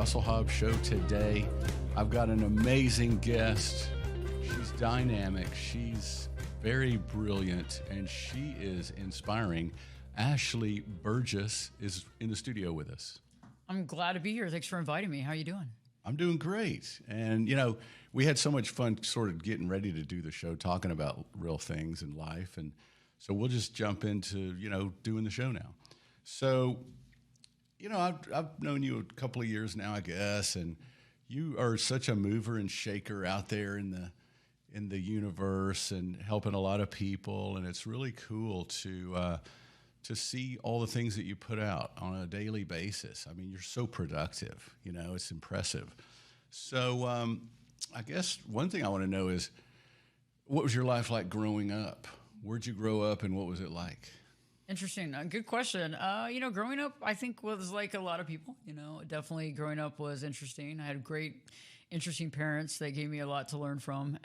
Russell Hobbs Show today. I've got an amazing guest. She's dynamic, she's very brilliant, and she is inspiring. Ashley Berges is in the studio with us. I'm glad to be here. Thanks for inviting me. How are you doing? I'm doing great. And, you know, we had so much fun sort of getting ready to do the show, talking about real things in life. And so we'll just jump into, doing the show now. So, I've known you a couple of years now, I guess, and you are such a mover and shaker out there in the universe and helping a lot of people. And it's really cool to see all the things that you put out on a daily basis. I mean, you're so productive, it's impressive. So I guess one thing I want to know is, what was your life like growing up? Where'd you grow up and what was it like? Interesting. Good question. Growing up, I think was like a lot of people, definitely growing up was interesting. I had great, interesting parents that gave me a lot to learn from.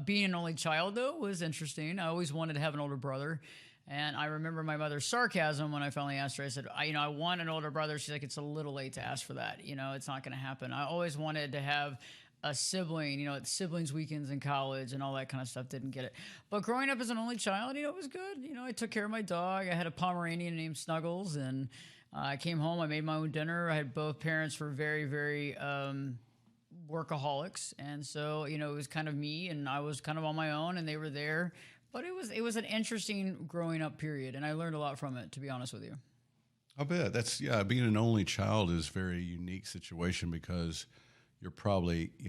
Being an only child, though, was interesting. I always wanted to have an older brother. And I remember my mother's sarcasm when I finally asked her. I said, I want an older brother. She's like, it's a little late to ask for that. It's not going to happen. I always wanted to have a sibling, at siblings weekends in college and all that kind of stuff. Didn't get it. But growing up as an only child, it was good. I took care of my dog. I had a Pomeranian named Snuggles. And I came home. I made my own dinner. I had both parents were very, very workaholics. And so, it was kind of me and I was kind of on my own and they were there. But it was an interesting growing up period, and I learned a lot from it, to be honest with you. I bet. Being an only child is a very unique situation because you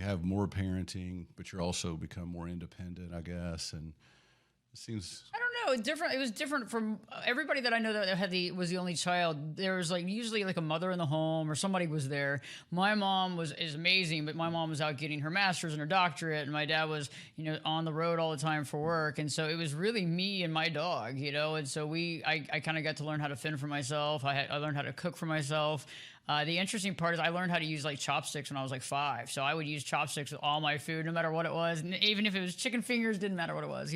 have more parenting, but you're also become more independent, I guess, and it seems... I don't know, different. It was different from everybody that I know that was the only child. There was usually a mother in the home or somebody was there. My mom is amazing, but my mom was out getting her master's and her doctorate, and my dad was on the road all the time for work, and so it was really me and my dog, and so I kind of got to learn how to fend for myself. I learned how to cook for myself. The interesting part is I learned how to use chopsticks when I was 5. So I would use chopsticks with all my food, no matter what it was. And even if it was chicken fingers, didn't matter what it was,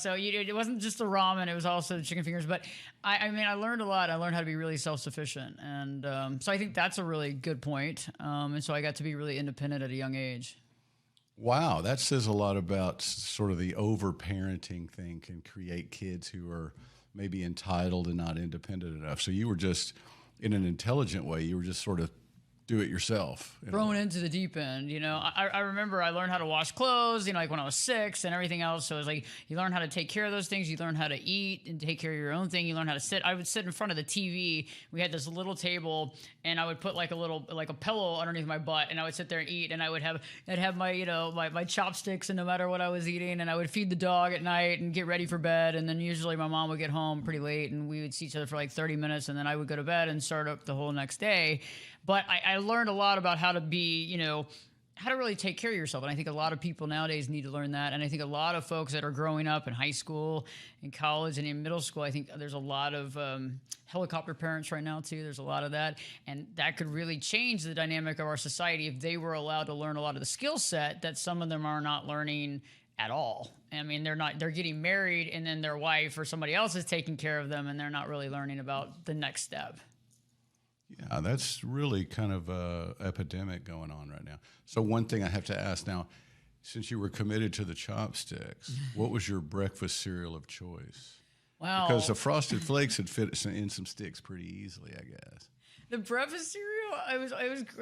So it wasn't just the ramen, it was also the chicken fingers. But I learned a lot. I learned how to be really self-sufficient. And so I think that's a really good point. And so I got to be really independent at a young age. Wow, that says a lot about sort of the over-parenting thing can create kids who are maybe entitled and not independent enough. So you were just... in an intelligent way, you were just sort of do it yourself. Thrown into the deep end, I remember I learned how to wash clothes, when I was 6 and everything else. So it was you learn how to take care of those things. You learn how to eat and take care of your own thing. You learn how to sit. I would sit in front of the TV. We had this little table and I would put a pillow underneath my butt and I would sit there and eat. And I'd have my, my chopsticks and no matter what I was eating, and I would feed the dog at night and get ready for bed. And then usually my mom would get home pretty late and we would see each other for 30 minutes and then I would go to bed and start up the whole next day. But I learned a lot about how to be, how to really take care of yourself. And I think a lot of people nowadays need to learn that. And I think a lot of folks that are growing up in high school, in college, and in middle school, I think there's a lot of helicopter parents right now, too. There's a lot of that. And that could really change the dynamic of our society if they were allowed to learn a lot of the skill set that some of them are not learning at all. They're getting married and then their wife or somebody else is taking care of them and they're not really learning about the next step. Yeah, that's really kind of an epidemic going on right now. So one thing I have to ask now, since you were committed to the chopsticks, what was your breakfast cereal of choice? Wow. Because the Frosted Flakes would fit in some sticks pretty easily, I guess. The breakfast cereal,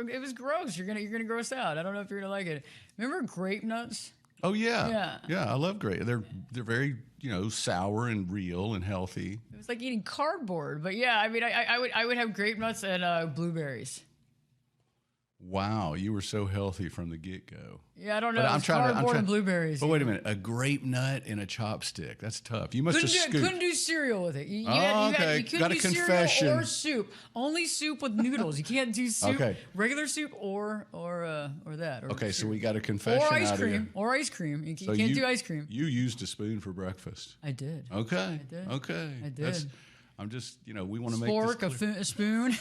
it was gross. You're gonna gross out. I don't know if you're gonna like it. Remember grape nuts? Oh yeah, I love grape. They're very sour and real and healthy. It was like eating cardboard, but yeah, I would have grape nuts and blueberries. Wow, you were so healthy from the get-go. Yeah, I don't know. I'm trying and blueberries. But wait a minute, a grape nut and a chopstick. That's tough. You must couldn't do cereal with it. You couldn't do cereal or soup. Only soup with noodles. You can't do soup, regular soup or that. Or okay, so we got a confession or ice out cream. Here. Or ice cream. You can't do ice cream. You used a spoon for breakfast. I did. Okay. I did. Okay. I did. I'm just, we want to make fork, this clear. a spoon.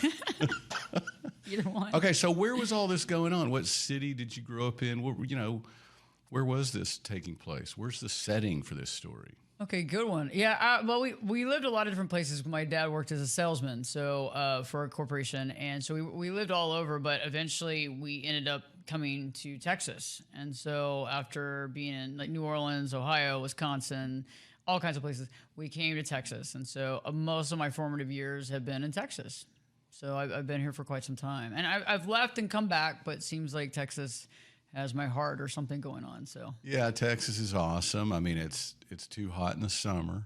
Either one. Okay, so where was all this going on? What city did you grow up in? Where was this taking place? Where's the setting for this story? Okay, good one. Yeah, well, we lived a lot of different places. My dad worked as a salesman, so for a corporation, and so we lived all over. But eventually, we ended up coming to Texas, and so after being in like New Orleans, Ohio, Wisconsin, all kinds of places, we came to Texas, and so most of my formative years have been in Texas. So I've been here for quite some time, and I've left and come back, but it seems like Texas has my heart or something going on. So Yeah, Texas is awesome. I mean, it's too hot in the summer,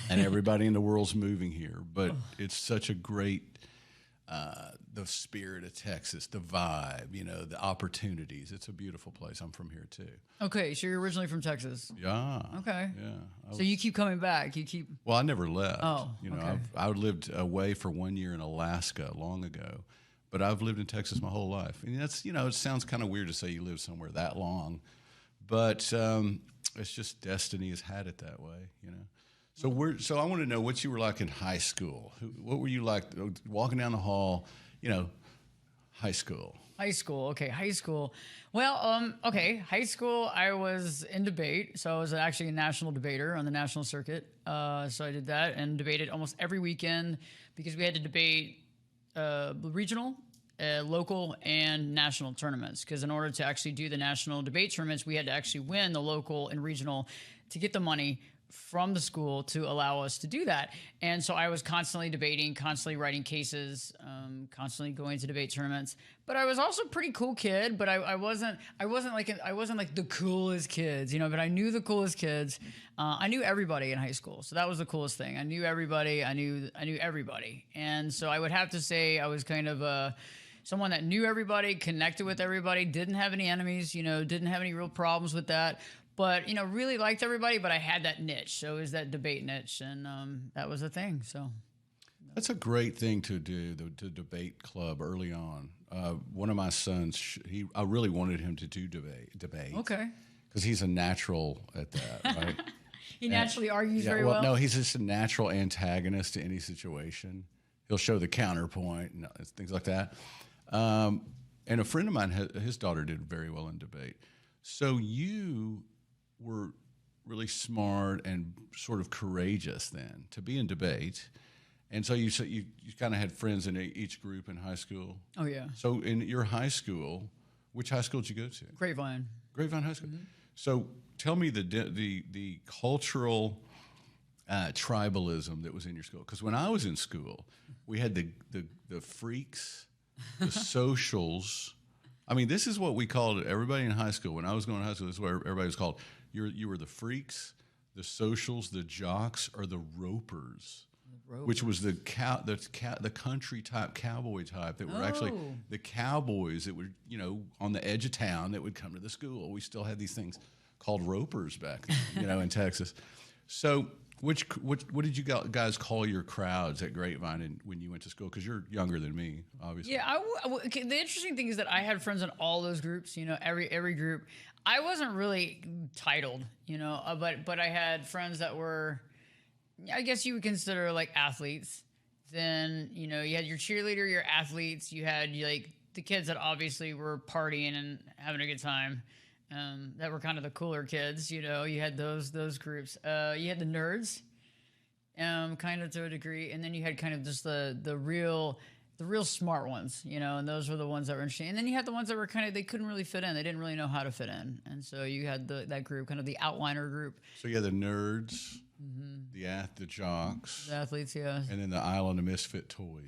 and everybody in the world's moving here. But it's such a great, the spirit of Texas, the vibe, the opportunities. It's a beautiful place. I'm from here too. okay, so you're originally from Texas. Yeah. Okay. Yeah. So you keep coming back. You keep. Well, I never left. Oh, okay. I lived away for 1 year in Alaska long ago, but I've lived in Texas my whole life. And that's, it sounds kind of weird to say you live somewhere that long, but it's just destiny has had it that way. So I want to know what you were like in high school. What were you like walking down the hall? High school. High school. Okay, high school. Well, okay, high school, I was in debate. So I was actually a national debater on the national circuit. So I did that and debated almost every weekend because we had to debate regional, local, and national tournaments. Because in order to actually do the national debate tournaments, we had to actually win the local and regional to get the money from the school to allow us to do that. And so I was constantly debating, constantly writing cases, constantly going to debate tournaments. But I was also a pretty cool kid, but I wasn't like the coolest kids, but I knew the coolest kids. I knew everybody in high school. So that was the coolest thing. I knew everybody. I knew everybody. And so I would have to say I was kind of someone that knew everybody, connected with everybody, didn't have any enemies, didn't have any real problems with that. But, really liked everybody, but I had that niche. So it was that debate niche, and that was the thing. So that's a great thing to do, the debate club early on. One of my sons, I really wanted him to do debate. Okay. Because he's a natural at that, right? He naturally argues very well. No, he's just a natural antagonist to any situation. He'll show the counterpoint and things like that. And a friend of mine, his daughter did very well in debate. So you were really smart and sort of courageous then to be in debate. And so you kind of had friends in each group in high school. Oh, yeah. So in your high school, which high school did you go to? Grapevine. Grapevine High School. Mm-hmm. So tell me the cultural tribalism that was in your school. Because when I was in school, we had the freaks, the socials. I mean, this is what we called everybody in high school. When I was going to high school, this is what everybody was called. You were the freaks, the socials, the jocks, or the ropers. Which was the country type, cowboy type that were actually the cowboys that were, on the edge of town that would come to the school. We still had these things called ropers back then, in Texas. So what did you guys call your crowds at Grapevine when you went to school? Because you're younger than me, obviously. Yeah, okay, the interesting thing is that I had friends in all those groups, every group. I wasn't really titled, but I had friends that were, I guess you would consider like athletes. Then, you had your cheerleader, your athletes. You had like the kids that obviously were partying and having a good time. That were kind of the cooler kids, you had those groups. You had the nerds, kind of to a degree. And then you had kind of just the real smart ones, and those were the ones that were interesting. And then you had the ones that were they couldn't really fit in. They didn't really know how to fit in. And so you had that group, kind of the outliner group. So you had the nerds, the jocks, the athletes, yeah. And then the Island of Misfit Toys.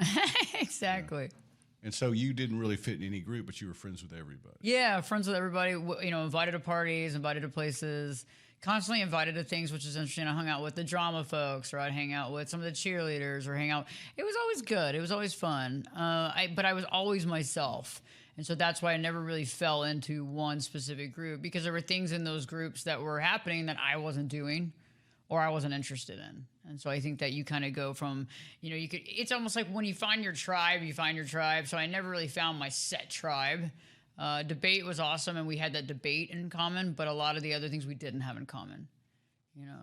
Exactly. Yeah. And so you didn't really fit in any group, but you were friends with everybody. Yeah, friends with everybody, invited to parties, invited to places, constantly invited to things, which is interesting. I hung out with the drama folks, or I'd hang out with some of the cheerleaders, or hang out. It was always good. It was always fun. But I was always myself. And so that's why I never really fell into one specific group, because there were things in those groups that were happening that I wasn't doing or I wasn't interested in. And so I think that you kind of go from, it's almost like when you find your tribe, you find your tribe. So I never really found my set tribe. Debate was awesome, and we had that debate in common, but a lot of the other things we didn't have in common,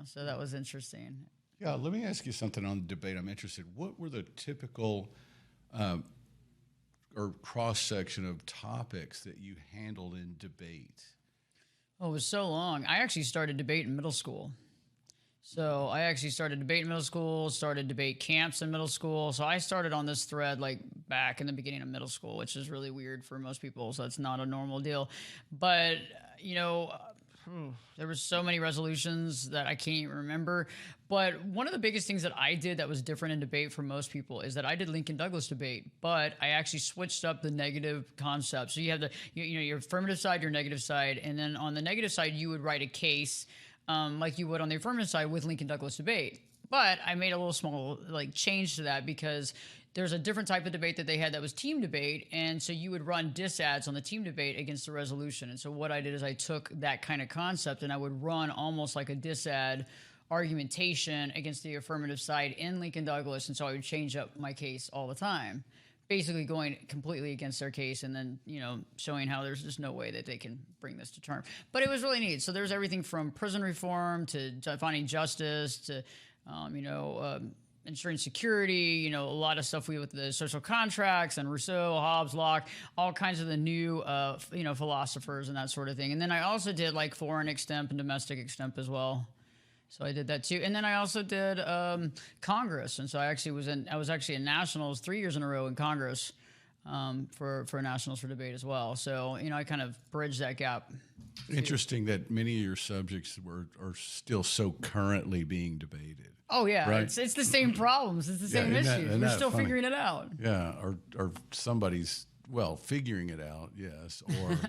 so that was interesting. Yeah, let me ask you something on debate. I'm interested. What were the typical or cross-section of topics that you handled in debate? Oh, it was so long. I actually started debate in middle school. So I actually started debate in middle school, started debate camps in middle school. So I started on this thread like back in the beginning of middle school, which is really weird for most people. So it's not a normal deal. But, you know, there were so many resolutions that I can't even remember. But one of the biggest things that I did that was different in debate for most people is that I did Lincoln Douglas debate, but I actually switched up the negative concept. So you have your affirmative side, your negative side, and then on the negative side, you would write a case like you would on the affirmative side with Lincoln Douglas debate. But I made a little small like change to that because there's a different type of debate that they had that was team debate. And so you would run disads on the team debate against the resolution. And so what I did is I took that kind of concept and I would run almost like a disad argumentation against the affirmative side in Lincoln Douglas. And so I would change up my case all the time, basically going completely against their case and then, you know, showing how there's just no way that they can bring this to term. But it was really neat. So there's everything from prison reform to finding justice to, ensuring security, you know, a lot of stuff with the social contracts and Russel, Hobbs, Locke, all kinds of the new, philosophers and that sort of thing. And then I also did like foreign extemp and domestic extemp as well. So I did that too. And then I also did Congress. And so I was actually in nationals 3 years in a row in Congress for nationals for debate as well. So, you know, I kind of bridged that gap. Interesting that many of your subjects are still so currently being debated. Oh yeah, right? It's the same problems. It's the same issues. We're still figuring it out. Yeah, or somebody's figuring it out. Yes, or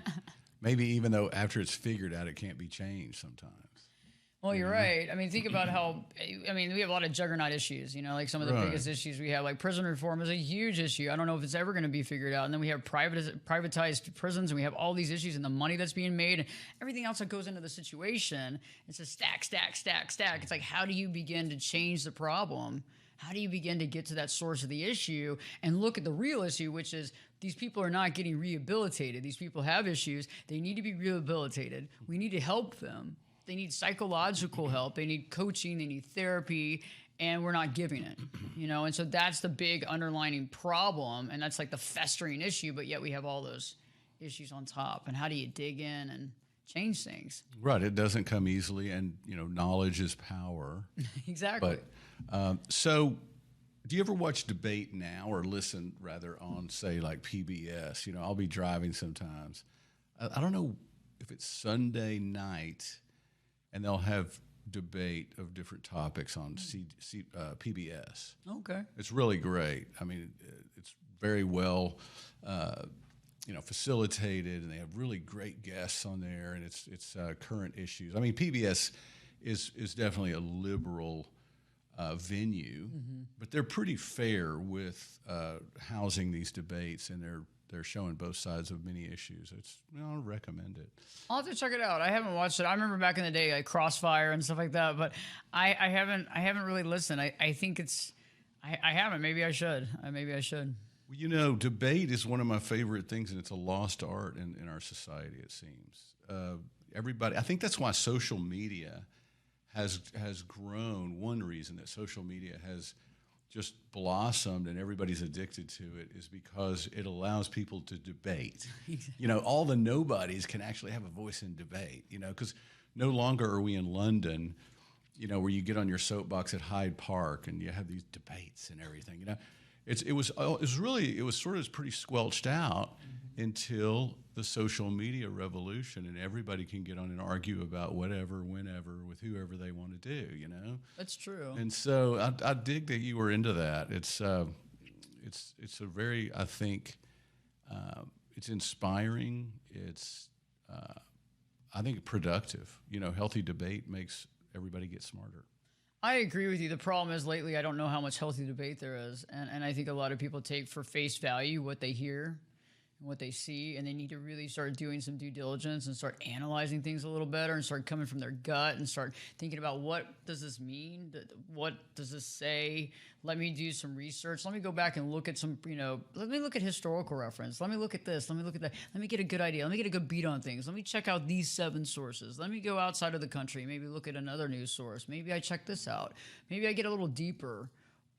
maybe even though after it's figured out, it can't be changed sometimes. Well, you're right. I mean, think about we have a lot of juggernaut issues, you know, like some of the biggest issues we have, like prison reform is a huge issue. I don't know if it's ever going to be figured out. And then we have privatized prisons and we have all these issues and the money that's being made and everything else that goes into the situation. It's a stack. It's like, how do you begin to change the problem? How do you begin to get to that source of the issue and look at the real issue, which is these people are not getting rehabilitated. These people have issues. They need to be rehabilitated. We need to help them. They need psychological help. They need coaching. They need therapy, and we're not giving it, you know? And so that's the big underlining problem, and that's like the festering issue, but yet we have all those issues on top. And how do you dig in and change things? Right. It doesn't come easily, and, you know, knowledge is power. Exactly. But so do you ever watch debate now or listen, rather, on, say, like PBS? You know, I'll be driving sometimes. I don't know if it's Sunday night, and they'll have debate of different topics on PBS. Okay. It's really great. I mean, it's very well, facilitated, and they have really great guests on there, and it's current issues. I mean, PBS is definitely a liberal venue, but they're pretty fair with housing these debates, and they're showing both sides of many issues. I'll recommend it. I'll have to check it out. I haven't watched it. I remember back in the day, like Crossfire and stuff like that, but I haven't really listened. I think I haven't. Maybe I should. Well, you know, debate is one of my favorite things, and it's a lost art in our society, it seems. I think that's why social media has grown. One reason that social media has just blossomed and everybody's addicted to it is because it allows people to debate. You know, all the nobodies can actually have a voice in debate, you know, because no longer are we in London, you know, where you get on your soapbox at Hyde Park and you have these debates and everything, you know. It was sort of pretty squelched out until the social media revolution, and everybody can get on and argue about whatever, whenever, with whoever they want to do, you know? That's true. And so I dig that you were into that. It's a very, I think, it's inspiring. It's, I think, productive. You know, healthy debate makes everybody get smarter. I agree with you. The problem is lately I don't know how much healthy debate there is. And I think a lot of people take for face value what they hear and what they see, and they need to really start doing some due diligence and start analyzing things a little better and start coming from their gut and start thinking about what does this mean? What does this say? Let me do some research. Let me go back and look at some, let me look at historical reference. Let me look at this. Let me look at that. Let me get a good idea. Let me get a good beat on things. Let me check out these 7 sources. Let me go outside of the country, maybe look at another news source. Maybe I check this out. Maybe I get a little deeper.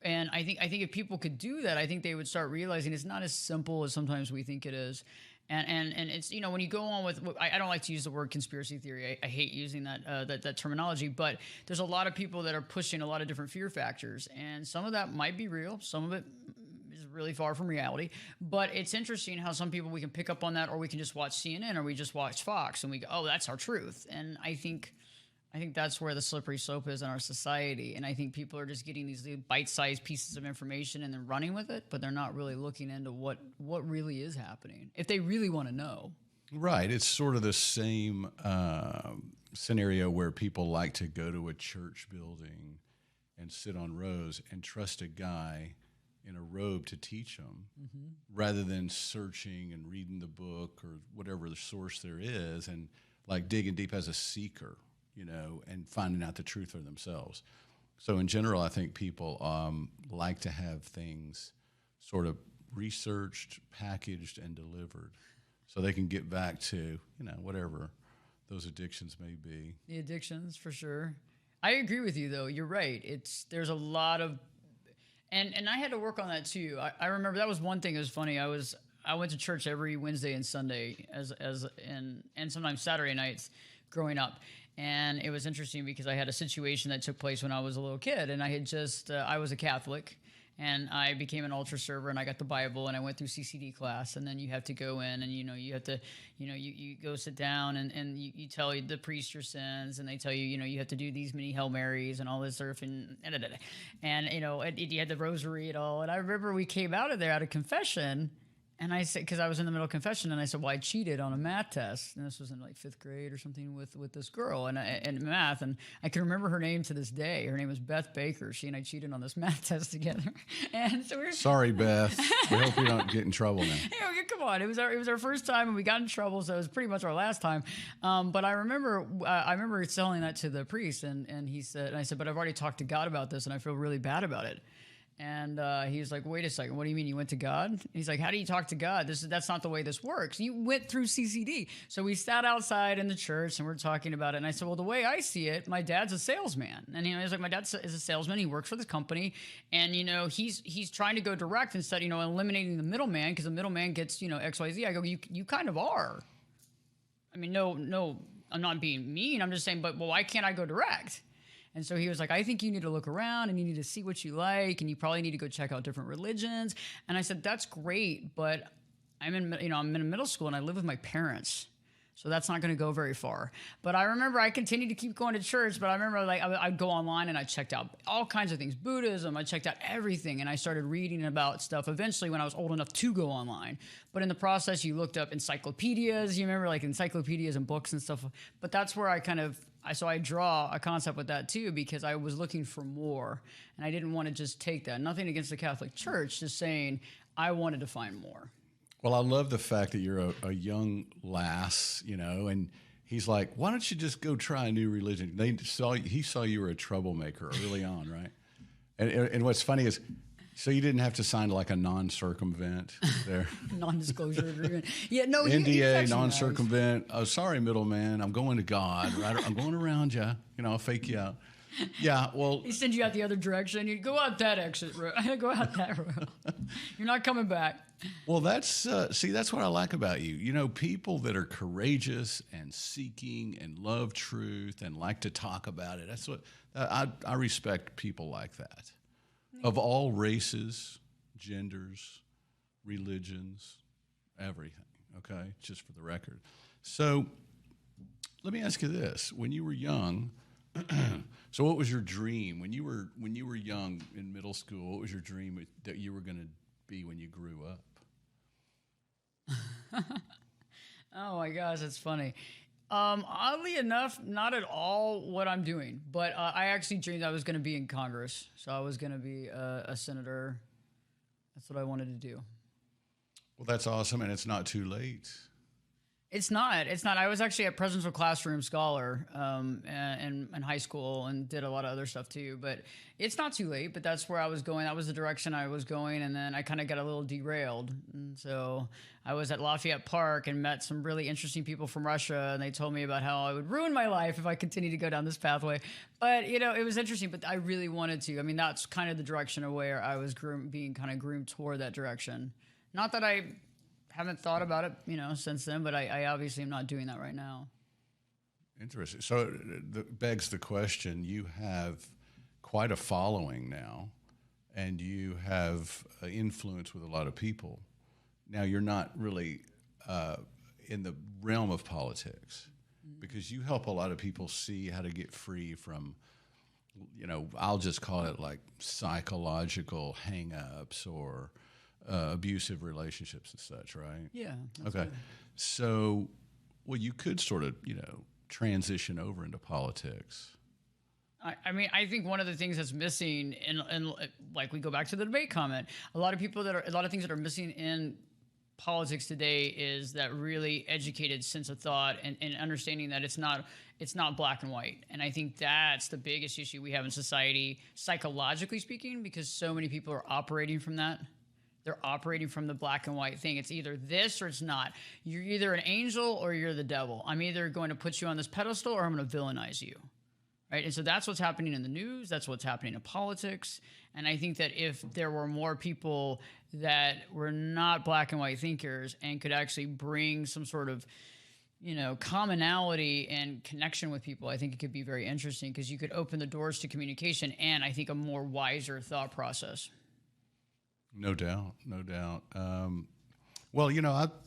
And I think if people could do that, I think they would start realizing it's not as simple as sometimes we think it is. And it's, when you go on with, I don't like to use the word conspiracy theory. I hate using that terminology, but there's a lot of people that are pushing a lot of different fear factors, and some of that might be real. Some of it is really far from reality, but it's interesting how some people, we can pick up on that, or we can just watch CNN, or we just watch Fox, and we go, oh, that's our truth. And I think that's where the slippery slope is in our society. And I think people are just getting these bite-sized pieces of information and then running with it, but they're not really looking into what really is happening, if they really want to know. Right. It's sort of the same scenario where people like to go to a church building and sit on rows and trust a guy in a robe to teach them, rather than searching and reading the book or whatever the source there is, and like digging deep as a seeker, and finding out the truth for themselves. So in general, I think people like to have things sort of researched, packaged, and delivered, so they can get back to, whatever those addictions may be. The addictions, for sure. I agree with you, though. You're right. There's a lot of, and I had to work on that too. I remember that was one thing that was funny. I went to church every Wednesday and Sunday and sometimes Saturday nights growing up. And it was interesting because I had a situation that took place when I was a little kid, and I had I was a Catholic, and I became an altar server, and I got the Bible, and I went through CCD class, and then you have to go in, and you have to, you go sit down, and you tell the priest your sins, and they tell you, you have to do these many Hail Marys and all this stuff, and you had the rosary and all. And I remember we came out of there out of confession. And I said, because I was in the middle of confession, and I said, well, I cheated on a math test. And this was in like 5th grade or something with this girl and math. And I can remember her name to this day. Her name was Beth Baker. She and I cheated on this math test together. And so Sorry, Beth. We hope you don't get in trouble now. Come on. It was our first time, and we got in trouble, so it was pretty much our last time. But I remember telling that to the priest, and he said, and I said, but I've already talked to God about this, and I feel really bad about it. And he was like, wait a second, what do you mean you went to God? And he's like, how do you talk to God? That's not the way this works. You went through CCD. So we sat outside in the church, and we're talking about it. And I said, well, the way I see it, my dad's a salesman. And he's like, my dad is a salesman. He works for this company. And, he's trying to go direct instead, eliminating the middleman, because the middleman gets, XYZ. I go, you kind of are. I mean, no, I'm not being mean. I'm just saying, but why can't I go direct? And so he was like, I think you need to look around, and you need to see what you like, and you probably need to go check out different religions. And I said, that's great, but I'm in middle school, and I live with my parents. So that's not going to go very far. But I remember I continued to keep going to church, but I remember I'd go online and I checked out all kinds of things. Buddhism, I checked out everything, and I started reading about stuff eventually when I was old enough to go online. But in the process, you looked up encyclopedias. You remember, like, encyclopedias and books and stuff. But that's where I draw a concept with that too, because I was looking for more, and I didn't want to just take that. Nothing against the Catholic Church, just saying I wanted to find more. Well, I love the fact that you're a young lass, and he's like, why don't you just go try a new religion? He saw you were a troublemaker early on, right? And what's funny is, so you didn't have to sign like a non-circumvent there. Non-disclosure agreement. Yeah, no. NDA, non-circumvent. Oh, sorry, middleman. I'm going to God. Right? I'm going around you. I'll fake you out. Yeah, well. He sends you out the other direction. You go out that exit road. Go out that road. You're not coming back. Well, that's what I like about you. People that are courageous and seeking and love truth and like to talk about it. That's what I respect, people like that. Of all races, genders, religions, everything, okay? Just for the record. So let me ask you this. When you were young, so what was your dream? When you were young in middle school, what was your dream that you were going to be when you grew up? Oh, my gosh, that's funny. Oddly enough, not at all what I'm doing, but I actually dreamed I was going to be in Congress. So I was going to be a senator. That's what I wanted to do. Well, that's awesome, and it's not too late. It's not. I was actually a presidential classroom scholar in high school, and did a lot of other stuff too. But it's not too late. But that's where I was going. That was the direction I was going, and then I kind of got a little derailed. And so I was at Lafayette Park and met some really interesting people from Russia, and they told me about how I would ruin my life if I continued to go down this pathway. But it was interesting. But I really wanted to. I mean, that's kind of the direction of where I was being kind of groomed toward that direction. Not that I haven't thought about it, since then. But I obviously am not doing that right now. Interesting. So that begs the question: you have quite a following now, and you have influence with a lot of people. Now you're not really in the realm of politics because you help a lot of people see how to get free from, I'll just call it like psychological hang-ups or abusive relationships and such, right? Yeah. Okay. Right. So, well, you could sort of, transition over into politics. I mean, I think one of the things that's missing, and like we go back to the debate comment, a lot of things that are missing in politics today is that really educated sense of thought and understanding that it's not black and white. And I think that's the biggest issue we have in society, psychologically speaking, because so many people are operating from that. They're operating from the black and white thing. It's either this or it's not. You're either an angel or you're the devil. I'm either going to put you on this pedestal or I'm going to villainize you. Right? And so that's what's happening in the news. That's what's happening in politics. And I think that if there were more people that were not black and white thinkers and could actually bring some sort of, commonality and connection with people, I think it could be very interesting because you could open the doors to communication and I think a more wiser thought process. No doubt. Well,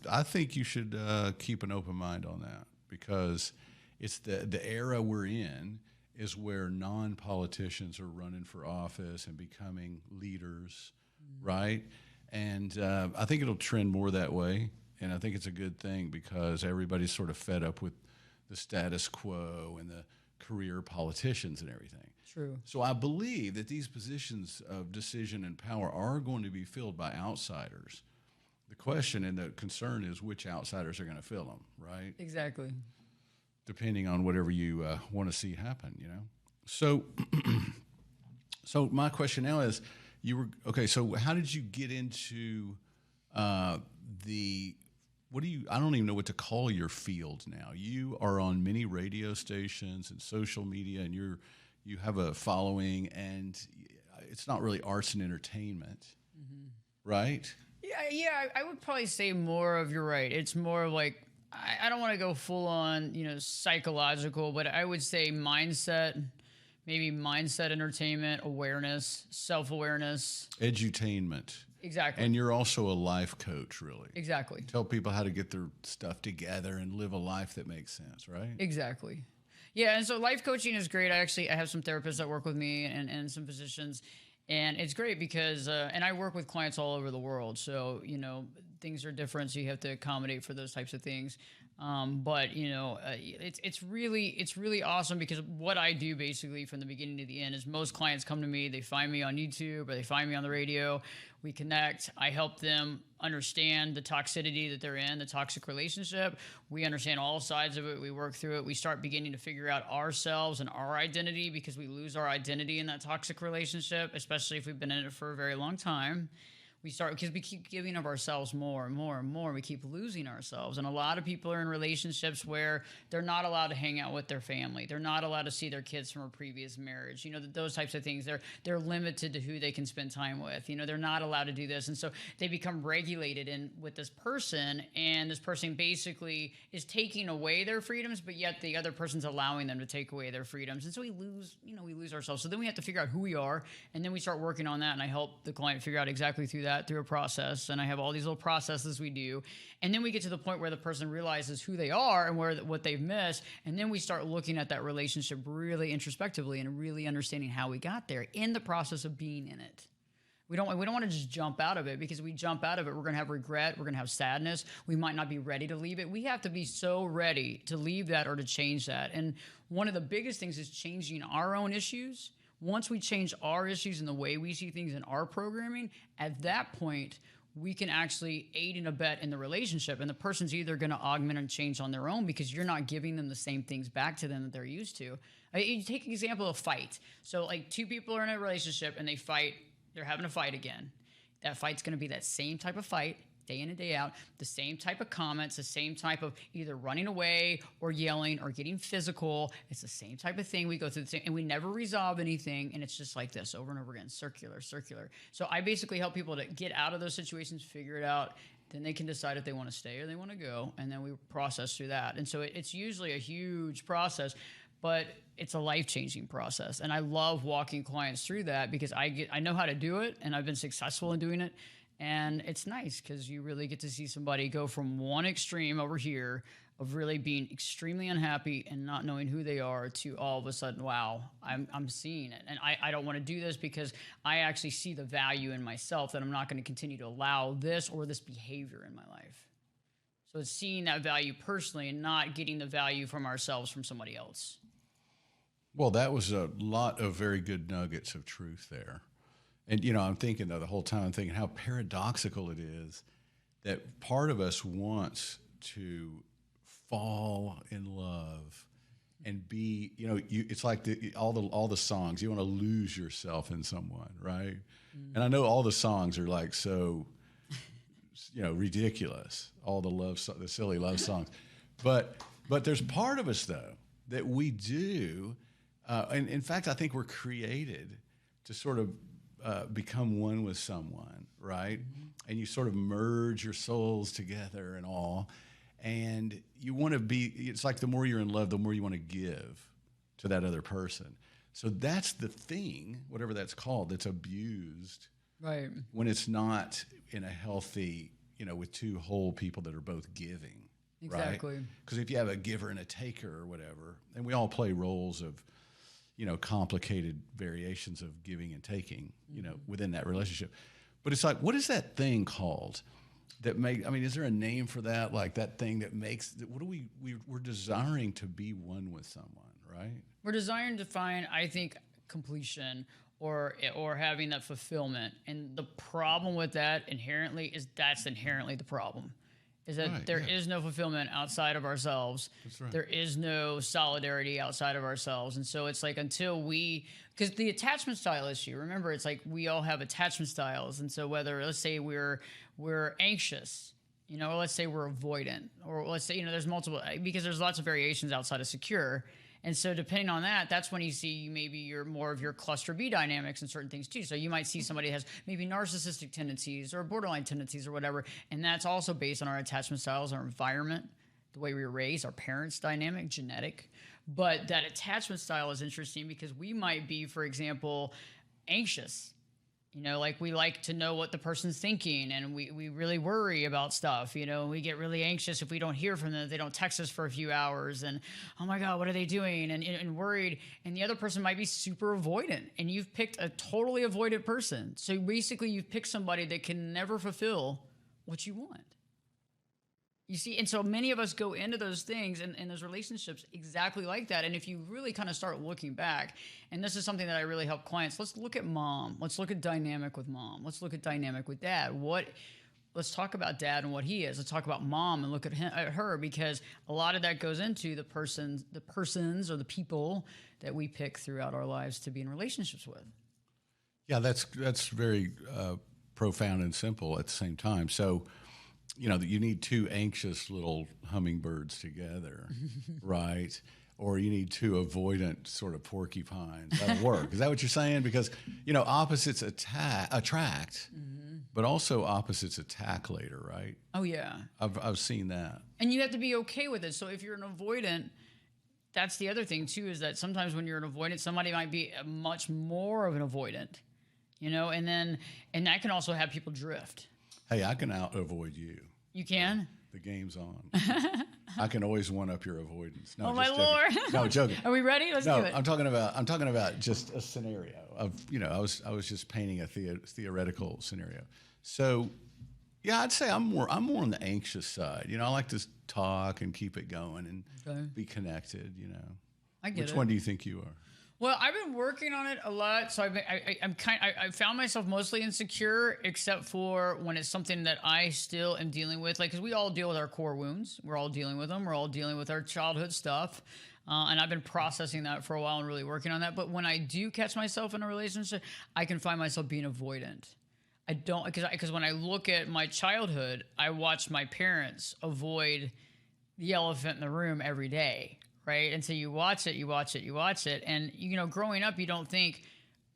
I think you should keep an open mind on that because it's the era we're in is where non-politicians are running for office and becoming leaders, right? And I think it'll trend more that way, and I think it's a good thing because everybody's sort of fed up with the status quo and the career politicians and everything. True. So I believe that these positions of decision and power are going to be filled by outsiders. The question and the concern is which outsiders are going to fill them, right? Exactly. Depending on whatever you want to see happen, So, so my question now is, so how did you get into I don't even know what to call your field now. You are on many radio stations and social media, and you have a following, and it's not really arts and entertainment, right? Yeah, I would probably say more of, you're right. It's more of like, I don't want to go full on, psychological, but I would say mindset, maybe mindset entertainment, awareness, self-awareness. Edutainment. Exactly. And you're also a life coach, really. Exactly. Tell people how to get their stuff together and live a life that makes sense, right? Exactly. Yeah, and so life coaching is great. I have some therapists that work with me and some physicians, and it's great because and I work with clients all over the world. So, things are different, so you have to accommodate for those types of things. But it's really awesome because what I do basically from the beginning to the end is most clients come to me, they find me on YouTube or they find me on the radio, we connect, I help them understand the toxicity that they're in, the toxic relationship. We understand all sides of it. We work through it. We start beginning to figure out ourselves and our identity because we lose our identity in that toxic relationship, especially if we've been in it for a very long time. Because we keep giving of ourselves more and more and more. We keep losing ourselves. And a lot of people are in relationships where they're not allowed to hang out with their family. They're not allowed to see their kids from a previous marriage. Those types of things. They're limited to who they can spend time with. They're not allowed to do this. And so they become regulated with this person, and this person basically is taking away their freedoms, but yet the other person's allowing them to take away their freedoms. And so we lose ourselves. So then we have to figure out who we are, and then we start working on that, and I help the client figure out exactly through a process, and I have all these little processes we do, and then we get to the point where the person realizes who they are and what they've missed, and then we start looking at that relationship really introspectively and really understanding how we got there in the process of being in it. We don't want to just jump out of it, because if we jump out of it, we're going to have regret, we're going to have sadness, we might not be ready to leave it. We have to be so ready to leave that or to change that. And one of the biggest things is changing our own issues. Once we change our issues and the way we see things in our programming, at that point, we can actually aid and abet in the relationship. And the person's either going to augment and change on their own because you're not giving them the same things back to them that they're used to. You take an example of fight. So like two people are in a relationship and they fight. They're having a fight again. That fight's going to be that same type of fight, day in and day out, the same type of comments, the same type of either running away or yelling or getting physical. It's the same type of thing. We go through the same, and we never resolve anything. And it's just like this over and over again, circular. So I basically help people to get out of those situations, figure it out, then they can decide if they want to stay or they want to go, and then we process through that. And so it's usually a huge process, but it's a life-changing process. And I love walking clients through that because I know how to do it, and I've been successful in doing it. And it's nice because you really get to see somebody go from one extreme over here of really being extremely unhappy and not knowing who they are to all of a sudden, wow, I'm seeing it. And I don't want to do this because I actually see the value in myself that I'm not going to continue to allow this or this behavior in my life. So it's seeing that value personally and not getting the value from ourselves from somebody else. Well, that was a lot of very good nuggets of truth there. And, I'm thinking the whole time, I'm thinking how paradoxical it is that part of us wants to fall in love and be, it's like all the songs, you want to lose yourself in someone, right? Mm. And I know all the songs are like so, ridiculous, all the silly love songs. But there's part of us, though, that we do, and in fact, I think we're created to sort of become one with someone, right? Mm-hmm. And you sort of merge your souls together and all. And you want to it's like the more you're in love, the more you want to give to that other person. So that's the thing, whatever that's called, that's abused. Right. When it's not in a healthy, with two whole people that are both giving. Exactly. Right? Because if you have a giver and a taker or whatever, and we all play roles of, complicated variations of giving and taking, within that relationship. But it's like, what is that thing called that is there a name for that? Like that thing that makes, we're desiring to be one with someone, right? We're desiring to find, I think, completion or having that fulfillment. And the problem with that inherently is that's inherently the problem. Is that there is no fulfillment outside of ourselves. That's right. There is no solidarity outside of ourselves. And so it's like because the attachment style issue, remember, it's like we all have attachment styles. And so whether, let's say we're anxious, or let's say we're avoidant, or let's say, there's multiple, because there's lots of variations outside of secure. And so depending on that, that's when you see maybe more of your cluster B dynamics and certain things too. So you might see somebody has maybe narcissistic tendencies or borderline tendencies or whatever. And that's also based on our attachment styles, our environment, the way we were raised, our parents' dynamic, genetic. But that attachment style is interesting because we might be, for example, anxious. Like we like to know what the person's thinking, and we really worry about stuff, we get really anxious if we don't hear from them, if they don't text us for a few hours, and oh my God, what are they doing? And worried. And the other person might be super avoidant, and you've picked a totally avoidant person. So basically you've picked somebody that can never fulfill what you want. You see, and so many of us go into those things and those relationships exactly like that. And if you really kind of start looking back, and this is something that I really help clients, let's look at mom. Let's look at dynamic with mom. Let's look at dynamic with dad. Let's talk about dad and what he is. Let's talk about mom and look at her, because a lot of that goes into the persons or the people that we pick throughout our lives to be in relationships with. Yeah, that's very profound and simple at the same time. So, that you need two anxious little hummingbirds together, right? Or you need two avoidant sort of porcupines. That'll work. Is that what you're saying? Because, opposites attract, but also opposites attack later, right? Oh, yeah. I've seen that. And you have to be okay with it. So if you're an avoidant, that's the other thing, too, is that sometimes when you're an avoidant, somebody might be much more of an avoidant, and that can also have people drift. Hey, I can out-avoid you. You can? The game's on. I can always one-up your avoidance. No, oh, my Lord. No, joking. Are we ready? Let's do it. I'm talking about just a scenario of, I was just painting a theoretical scenario. So, yeah, I'd say I'm more on the anxious side. I like to talk and keep it going and be connected, I get it. Which one do you think you are? Well, I've been working on it a lot, so I found myself mostly insecure, except for when it's something that I still am dealing with. Like, because we all deal with our core wounds, we're all dealing with them. We're all dealing with our childhood stuff, and I've been processing that for a while and really working on that. But when I do catch myself in a relationship, I can find myself being avoidant. I don't because when I look at my childhood, I watch my parents avoid the elephant in the room every day. Right. And so you watch it. And, growing up, you don't think,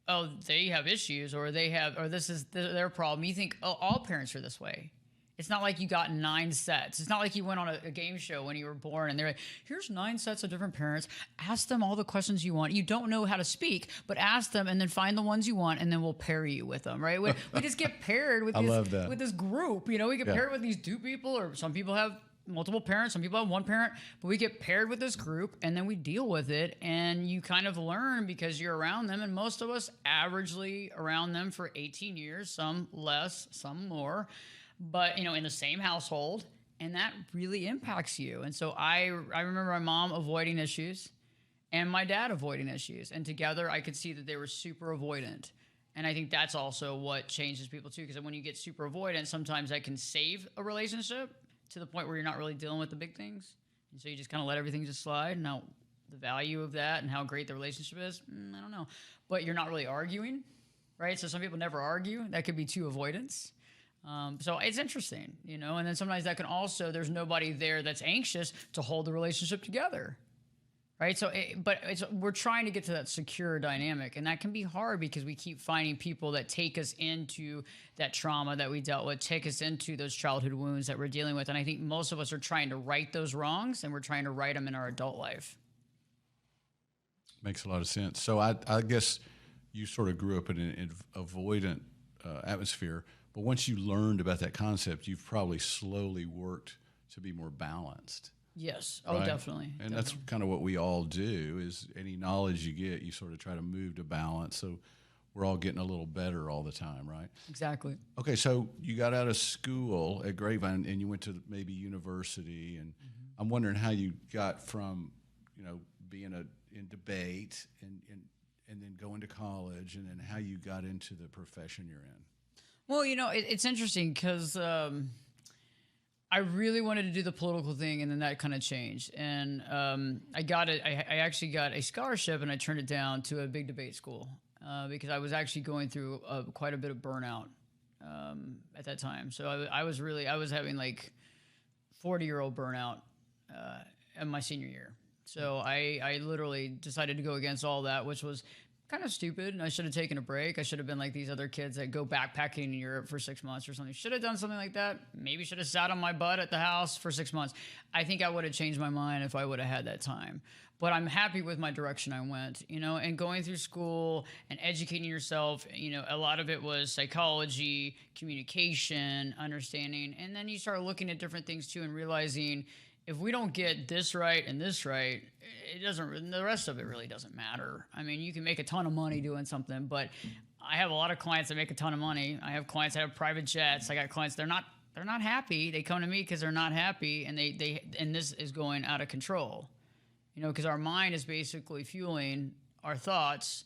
oh, they have issues or this is their problem. You think, oh, all parents are this way. It's not like you got 9 sets. It's not like you went on a game show when you were born and they're like, here's 9 sets of different parents. Ask them all the questions you want. You don't know how to speak, but ask them and then find the ones you want, and then we'll pair you with them, right? We just get paired with, with this group. You know, we get paired with these 2 people, or some people have multiple parents, some people have 1 parent, but we get paired with this group and then we deal with it, and you kind of learn because you're around them. And most of us averagely around them for 18 years, some less, some more, but you know, in the same household, and that really impacts you. And so I remember my mom avoiding issues and my dad avoiding issues, and together I could see that they were super avoidant. And I think that's also what changes people too, because when you get super avoidant, sometimes that can save a relationship to the point where you're not really dealing with the big things. And so you just kind of let everything just slide. Now, the value of that and how great the relationship is, I don't know. But you're not really arguing, right? So some people never argue. That could be too avoidance. So it's interesting, you know, and then sometimes that can also, there's nobody there that's anxious to hold the relationship together, right? So, we're trying to get to that secure dynamic, and that can be hard because we keep finding people that take us into that trauma that we dealt with, take us into those childhood wounds that we're dealing with. And I think most of us are trying to right those wrongs, and we're trying to right them in our adult life. Makes a lot of sense. So I guess you sort of grew up in an avoidant atmosphere. But once you learned about that concept, you've probably slowly worked to be more balanced. Yes. Oh, right? definitely. And definitely. that's kind of what we all do, is any knowledge you get, you sort of try to move to balance. So we're all getting a little better all the time, right? Exactly. Okay, so you got out of school at Grapevine and you went to maybe university. And I'm wondering how you got from, you know, being in debate and then going to college, and then how you got into the profession you're in. Well, you know, it's interesting because I really wanted to do the political thing, and then that kind of changed. And I actually got a scholarship, and I turned it down to a big debate school because I was actually going through quite a bit of burnout at that time. So I was having like 40-year-old burnout in my senior year. So I literally decided to go against all that, which was kind of stupid, and I should have taken a break. I should have been like these other kids that go backpacking in Europe for 6 months or something. Should have done something like that. Maybe should have sat on my butt at the house for 6 months. I think I would have changed my mind if I would have had that time. But I'm happy with my direction I went, you know, and going through school and educating yourself. You know, a lot of it was psychology, communication, understanding. And then you start looking at different things too and realizing, if we don't get this right and this right, the rest of it really doesn't matter. I mean, you can make a ton of money doing something, but I have a lot of clients that make a ton of money. I have clients that have private jets. I got clients, they're not happy. They come to me because they're not happy, and and this is going out of control. You know, because our mind is basically fueling our thoughts.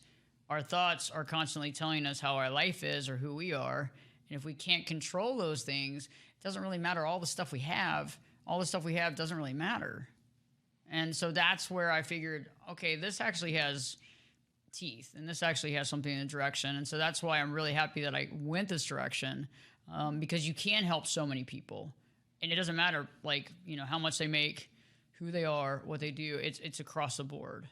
Our thoughts are constantly telling us how our life is or who we are. And if we can't control those things, it doesn't really matter all the stuff we have. All the stuff we have doesn't really matter. And so that's where I figured, okay, this actually has teeth, and this actually has something in the direction. And so that's why I'm really happy that I went this direction, because you can help so many people. And it doesn't matter, like, you know, how much they make, who they are, what they do. It's across the board.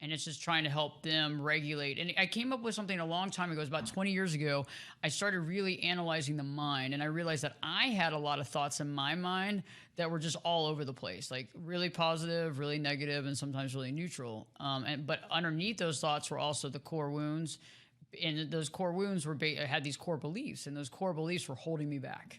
And it's just trying to help them regulate. And I came up with something a long time ago. It was about 20 years ago. I started really analyzing the mind, and I realized that I had a lot of thoughts in my mind that were just all over the place, like really positive, really negative, and sometimes really neutral. But underneath those thoughts were also the core wounds, and those core wounds had these core beliefs, and those core beliefs were holding me back.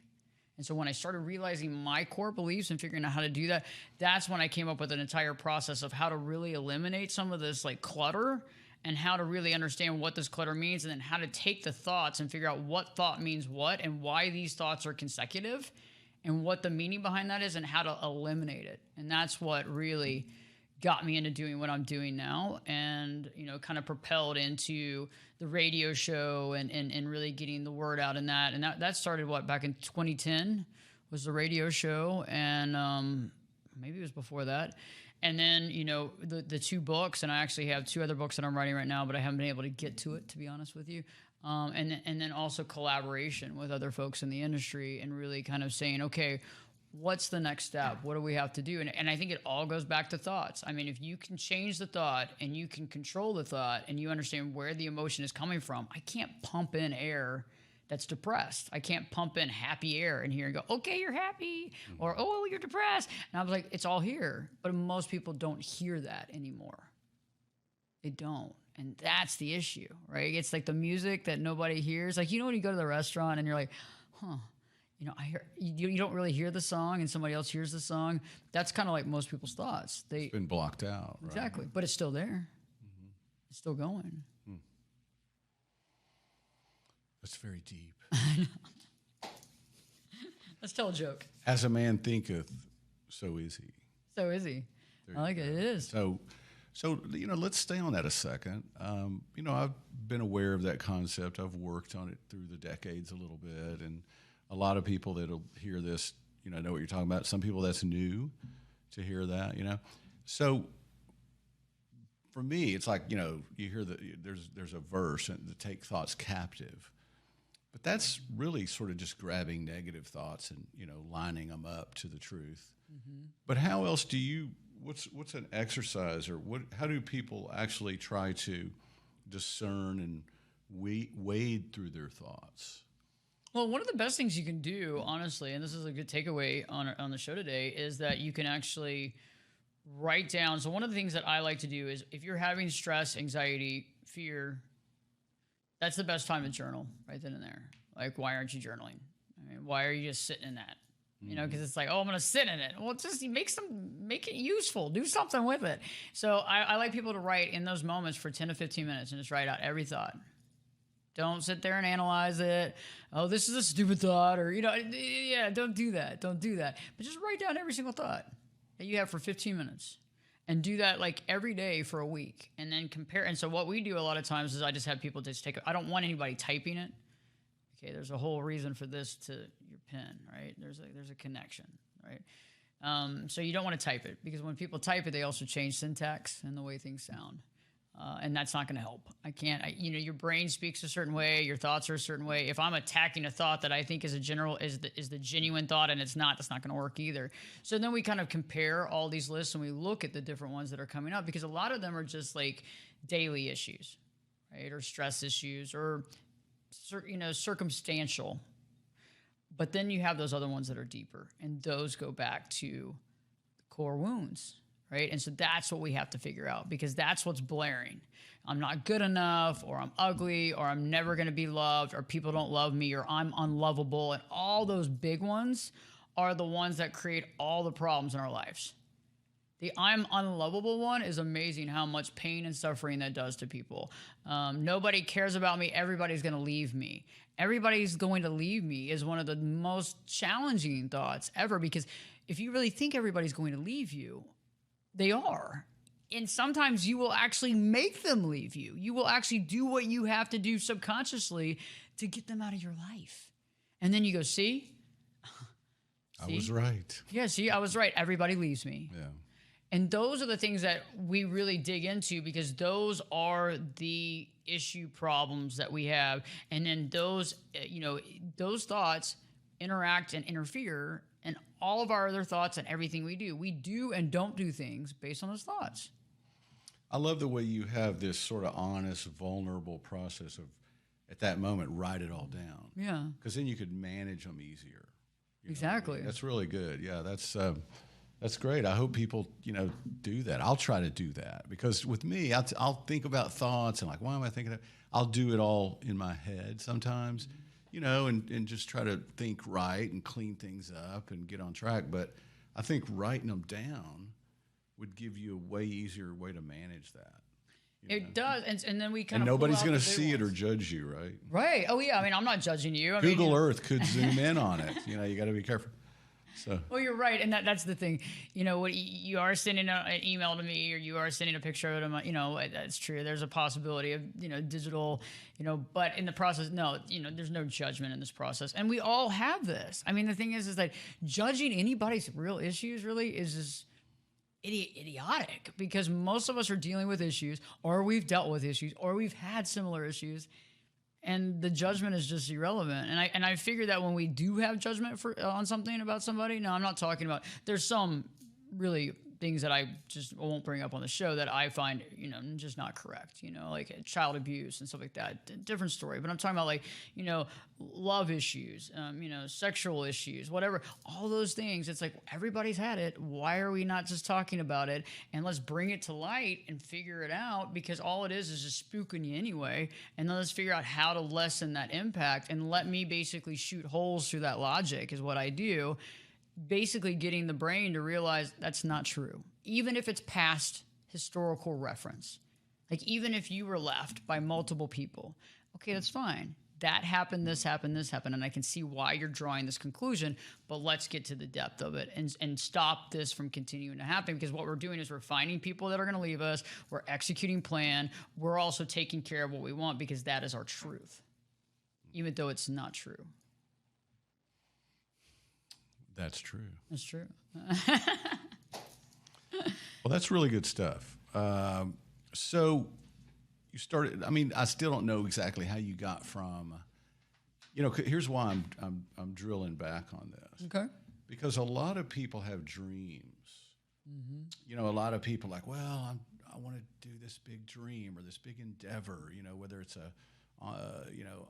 And so when I started realizing my core beliefs and figuring out how to do that, that's when I came up with an entire process of how to really eliminate some of this like clutter, and how to really understand what this clutter means, and then how to take the thoughts and figure out what thought means what, and why these thoughts are consecutive, and what the meaning behind that is, and how to eliminate it. And that's what really got me into doing what I'm doing now, and, you know, kind of propelled into the radio show and really getting the word out in that. And that started back in 2010 was the radio show. And maybe it was before that. And then, you know, the 2 books, and I actually have 2 other books that I'm writing right now, but I haven't been able to get to it, to be honest with you. And then also collaboration with other folks in the industry, and really kind of saying, okay, what's the next step? What do we have to do? And I think it all goes back to thoughts. I mean, if you can change the thought, and you can control the thought, and you understand where the emotion is coming from, I can't pump in air that's depressed. I can't pump in happy air in here and go, okay, you're happy, or oh, you're depressed. And I was like, it's all here. But most people don't hear that anymore. They don't. And that's the issue, right? It's like the music that nobody hears. Like, when you go to the restaurant and you're like, I hear you don't really hear the song and somebody else hears the song. That's kind of like most people's thoughts. It's been blocked out. Right? Exactly. But it's still there. It's still going. That's very deep. Let's tell a joke. As a man thinketh, so is he. So is he. I like it. It is. So let's stay on that a second. I've been aware of that concept. I've worked on it through the decades a little bit, and a lot of people that'll hear this, know what you're talking about. Some people that's new to hear that, So for me, it's like, you hear there's a verse and to take thoughts captive. But that's really sort of just grabbing negative thoughts and, lining them up to the truth. Mm-hmm. But how else do you, what's an exercise, or how do people actually try to discern and wade through their thoughts? Well, one of the best things you can do, honestly, and this is a good takeaway on the show today, is that you can actually write down. So one of the things that I like to do is, if you're having stress, anxiety, fear, that's the best time to journal, right then and there. Like, why aren't you journaling? I mean, why are you just sitting in that? Because it's like, oh, I'm going to sit in it. Well, just make it useful. Do something with it. So I like people to write in those moments for 10 to 15 minutes and just write out every thought. Don't sit there and analyze it. Oh, this is a stupid thought, or, don't do that. Don't do that. But just write down every single thought that you have for 15 minutes. And do that like every day for a week, and then compare. And so what we do a lot of times is I just have people just I don't want anybody typing it. Okay, there's a whole reason for this to your pen, right? There's a connection, right? So you don't want to type it, because when people type it, they also change syntax and the way things sound. And that's not going to help. Your brain speaks a certain way, your thoughts are a certain way. If I'm attacking a thought that I think is the genuine thought, and it's not, that's not going to work either. So then we kind of compare all these lists and we look at the different ones that are coming up, because a lot of them are just like daily issues, right? Or stress issues, or, circumstantial. But then you have those other ones that are deeper, and those go back to the core wounds. Right. And so that's what we have to figure out, because that's what's blaring. I'm not good enough, or I'm ugly, or I'm never going to be loved, or people don't love me, or I'm unlovable. And all those big ones are the ones that create all the problems in our lives. The I'm unlovable one is amazing how much pain and suffering that does to people. Nobody cares about me. Everybody's going to leave me. Everybody's going to leave me is one of the most challenging thoughts ever, because if you really think everybody's going to leave you, they are. And sometimes you will actually make them leave you. You will actually do what you have to do subconsciously to get them out of your life. And then you go, see? I was right. Yeah, see, I was right. Everybody leaves me. Yeah. And those are the things that we really dig into, because those are the issue problems that we have. And then those thoughts interact and interfere in all of our other thoughts and everything we do. We do and don't do things based on those thoughts. I love the way you have this sort of honest, vulnerable process of, at that moment, write it all down. Yeah. Because then you could manage them easier. Exactly. That's really good. Yeah, that's great. I hope people, do that. I'll try to do that, because with me, I'll think about thoughts and like, why am I thinking that? I'll do it all in my head sometimes. And just try to think right and clean things up and get on track. But I think writing them down would give you a way easier way to manage that. It does. And then we kind of nobody's going to see it or judge you, right? Right. Oh, yeah. I mean, I'm not judging you. Google Earth could zoom in on it. You got to be careful. So. Well, you're right, and that's the thing. What you are sending an email to me, or you are sending a picture of them. That's true. There's a possibility of digital, but in the process, no, there's no judgment in this process, and we all have this. I mean, the thing is that judging anybody's real issues really is just idiotic, because most of us are dealing with issues, or we've dealt with issues, or we've had similar issues. And the judgment is just irrelevant. And I figure that when we do have judgment on something about somebody, no, I'm not talking about, there's some really things that I just won't bring up on the show that I find, just not correct, like child abuse and stuff like that. Different story. But I'm talking about like, love issues, sexual issues, whatever, all those things. It's like everybody's had it. Why are we not just talking about it? And let's bring it to light and figure it out, because all it is just spooking you anyway. And then let's figure out how to lessen that impact, and let me basically shoot holes through that logic is what I do. Basically getting the brain to realize that's not true. Even if it's past historical reference. Like even if you were left by multiple people, okay, that's fine. That happened, this happened, this happened, and I can see why you're drawing this conclusion, but let's get to the depth of it and stop this from continuing to happen, because what we're doing is we're finding people that are going to leave us, we're executing plan, we're also taking care of what we want, because that is our truth, even though it's not true. That's true. That's true. Well, that's really good stuff. So you started, I still don't know exactly how you got from, here's why I'm drilling back on this. Okay. Because a lot of people have dreams. Mm-hmm. A lot of people like, well, I want to do this big dream or this big endeavor, whether it's a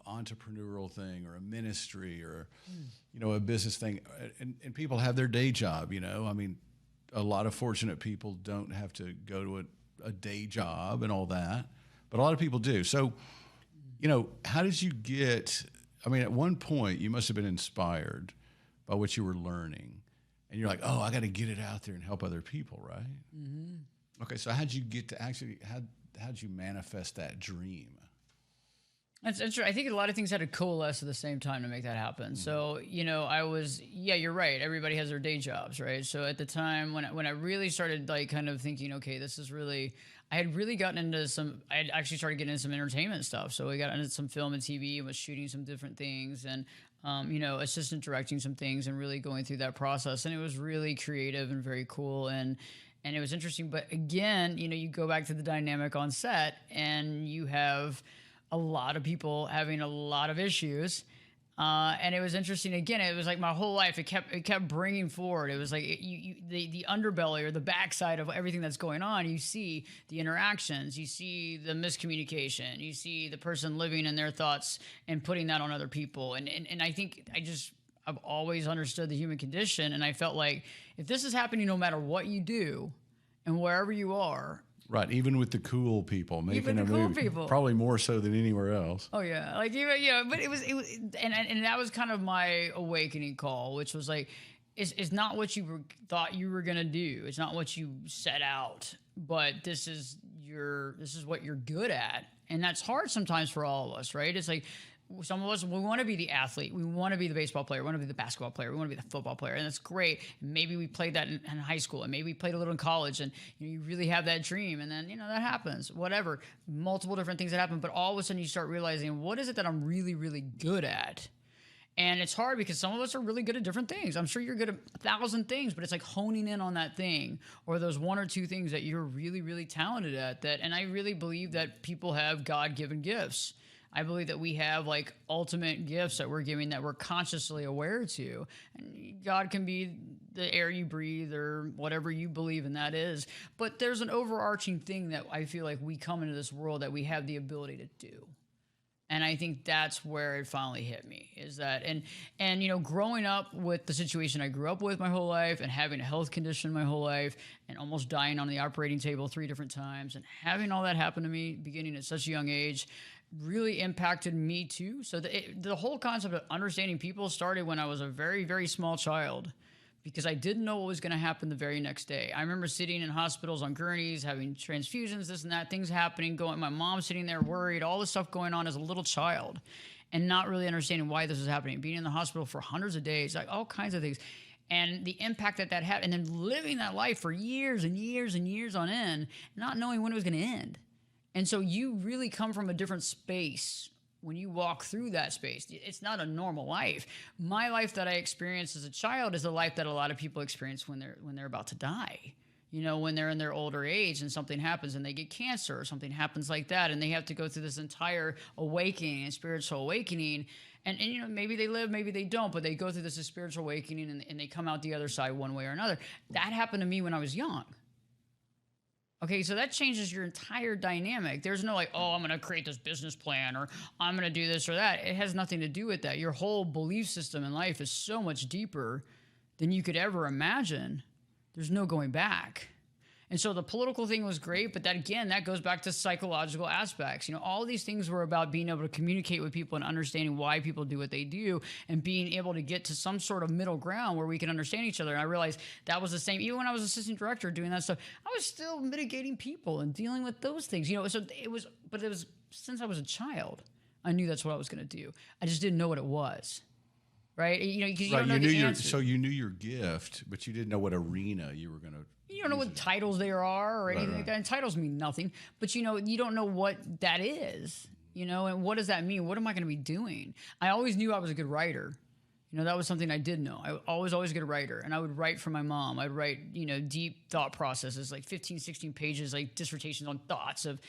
entrepreneurial thing or a ministry or, a business thing. And people have their day job, a lot of fortunate people don't have to go to a day job and all that, but a lot of people do. So, how did you get, at one point you must have been inspired by what you were learning and you're like, oh, I got to get it out there and help other people. Right. Mm-hmm. Okay. So how'd you get to actually, how'd you manifest that dream? That's interesting. I think a lot of things had to coalesce at the same time to make that happen. Mm-hmm. So, you're right. Everybody has their day jobs, right? So at the time when I really started like kind of thinking, okay, this is really, I had actually started getting into some entertainment stuff. So we got into some film and TV and was shooting some different things and, assistant directing some things and really going through that process. And it was really creative and very cool. And it was interesting. But again, you go back to the dynamic on set and you have a lot of people having a lot of issues. And it was interesting. Again, it was like my whole life, it kept bringing forward. It was like the underbelly or the backside of everything that's going on. You see the interactions, you see the miscommunication, you see the person living in their thoughts and putting that on other people. And I think I've always understood the human condition. And I felt like if this is happening, no matter what you do and wherever you are, right, even with the cool people making a movie, probably more so than anywhere else. Oh yeah, like but it was, and that was kind of my awakening call, which was like, it's not what you thought you were gonna do, it's not what you set out, but this is what you're good at, and that's hard sometimes for all of us, right? It's like some of us, we want to be the athlete, we want to be the baseball player, we want to be the basketball player, we want to be the football player, and that's great. Maybe we played that in high school, and maybe we played a little in college, and you really have that dream, and then that happens, whatever, multiple different things that happen, but all of a sudden you start realizing, what is it that I'm really, really good at? And it's hard because some of us are really good at different things. I'm sure you're good at 1,000 things, but it's like honing in on that thing or those one or two things that you're really, really talented at. And I really believe that people have God-given gifts. I believe that we have like ultimate gifts that we're giving that we're consciously aware to. And God can be the air you breathe or whatever you believe in that is. But there's an overarching thing that I feel like we come into this world that we have the ability to do. And I think that's where it finally hit me, is that, and growing up with the situation I grew up with my whole life and having a health condition my whole life and almost dying on the operating table 3 different times and having all that happen to me beginning at such a young age really impacted me too. So the whole concept of understanding people started when I was a very, very small child, because I didn't know what was going to happen the very next day. I remember sitting in hospitals on gurneys, having transfusions, this and that, things happening, my mom sitting there worried, all this stuff going on as a little child and not really understanding why this was happening, being in the hospital for hundreds of days, like all kinds of things. And the impact that had, and then living that life for years and years and years on end, not knowing when it was going to end. And so you really come from a different space when you walk through that space. It's not a normal life. My life that I experienced as a child is a life that a lot of people experience when they're about to die. When they're in their older age and something happens and they get cancer or something happens like that, and they have to go through this entire awakening and spiritual awakening. And maybe they live, maybe they don't, but they go through this spiritual awakening and they come out the other side one way or another. That happened to me when I was young. Okay, so that changes your entire dynamic. There's no like, oh, I'm going to create this business plan or I'm going to do this or that. It has nothing to do with that. Your whole belief system in life is so much deeper than you could ever imagine. There's no going back. And so the political thing was great, but that again, that goes back to psychological aspects. All these things were about being able to communicate with people and understanding why people do what they do and being able to get to some sort of middle ground where we can understand each other. And I realized that was the same. Even when I was assistant director doing that stuff, I was still mitigating people and dealing with those things. So it was since I was a child, I knew that's what I was going to do. I just didn't know what it was. Right? Because you don't know the answer. So you knew your gift, but you didn't know what arena you were going to. You don't know what titles there are or anything like that. And titles mean nothing. But, you don't know what that is, and what does that mean? What am I going to be doing? I always knew I was a good writer. That was something I did know. I was always a good writer. And I would write for my mom. I'd write, deep thought processes, like 15, 16 pages, like dissertations on thoughts of,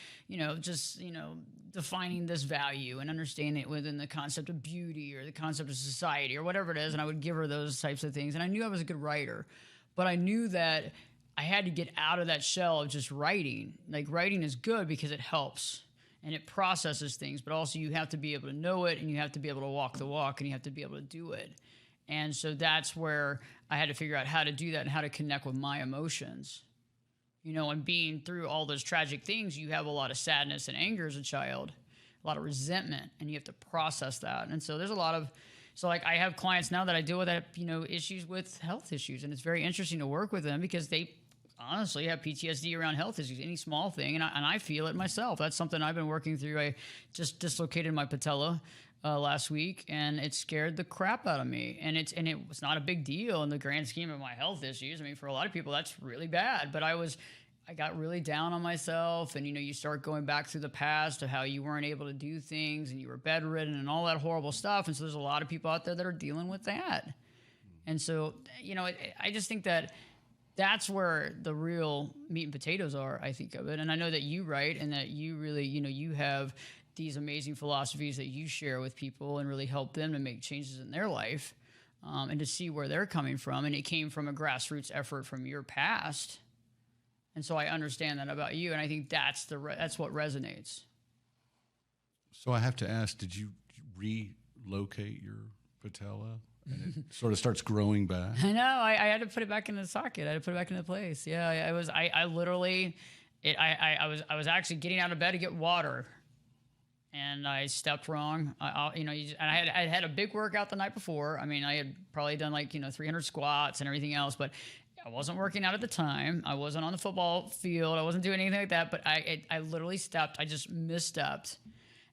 defining this value and understanding it within the concept of beauty or the concept of society or whatever it is. And I would give her those types of things. And I knew I was a good writer. But I knew that I had to get out of that shell of just writing. Like writing is good because it helps and it processes things, but also you have to be able to know it and you have to be able to walk the walk and you have to be able to do it. And so that's where I had to figure out how to do that and how to connect with my emotions. And being through all those tragic things, you have a lot of sadness and anger as a child, a lot of resentment, and you have to process that. And so there's a lot of I have clients now that I deal with that, issues with health issues. And it's very interesting to work with them because they honestly have PTSD around health issues, any small thing. And I feel it myself. That's something I've been working through. I just dislocated my patella last week and it scared the crap out of me. And it was not a big deal in the grand scheme of my health issues. I mean, for a lot of people, that's really bad. But I got really down on myself and, you start going back through the past of how you weren't able to do things and you were bedridden and all that horrible stuff. And so there's a lot of people out there that are dealing with that. And so, I just think that that's where the real meat and potatoes are, I think of it. And I know that you write and that you really, you have these amazing philosophies that you share with people and really help them to make changes in their life and to see where they're coming from. And it came from a grassroots effort from your past. And so I understand that about you, and I think that's what resonates. So I have to ask, did you relocate your patella? And it sort of starts growing back? I know. I had to put it back in the socket. I had to put it back into place. Yeah, I literally, I was actually getting out of bed to get water, and I stepped wrong. And I had a big workout the night before. I mean, I had probably done 300 squats and everything else, but I wasn't working out at the time. I wasn't on the football field. I wasn't doing anything like that. But I literally stepped. I just misstepped,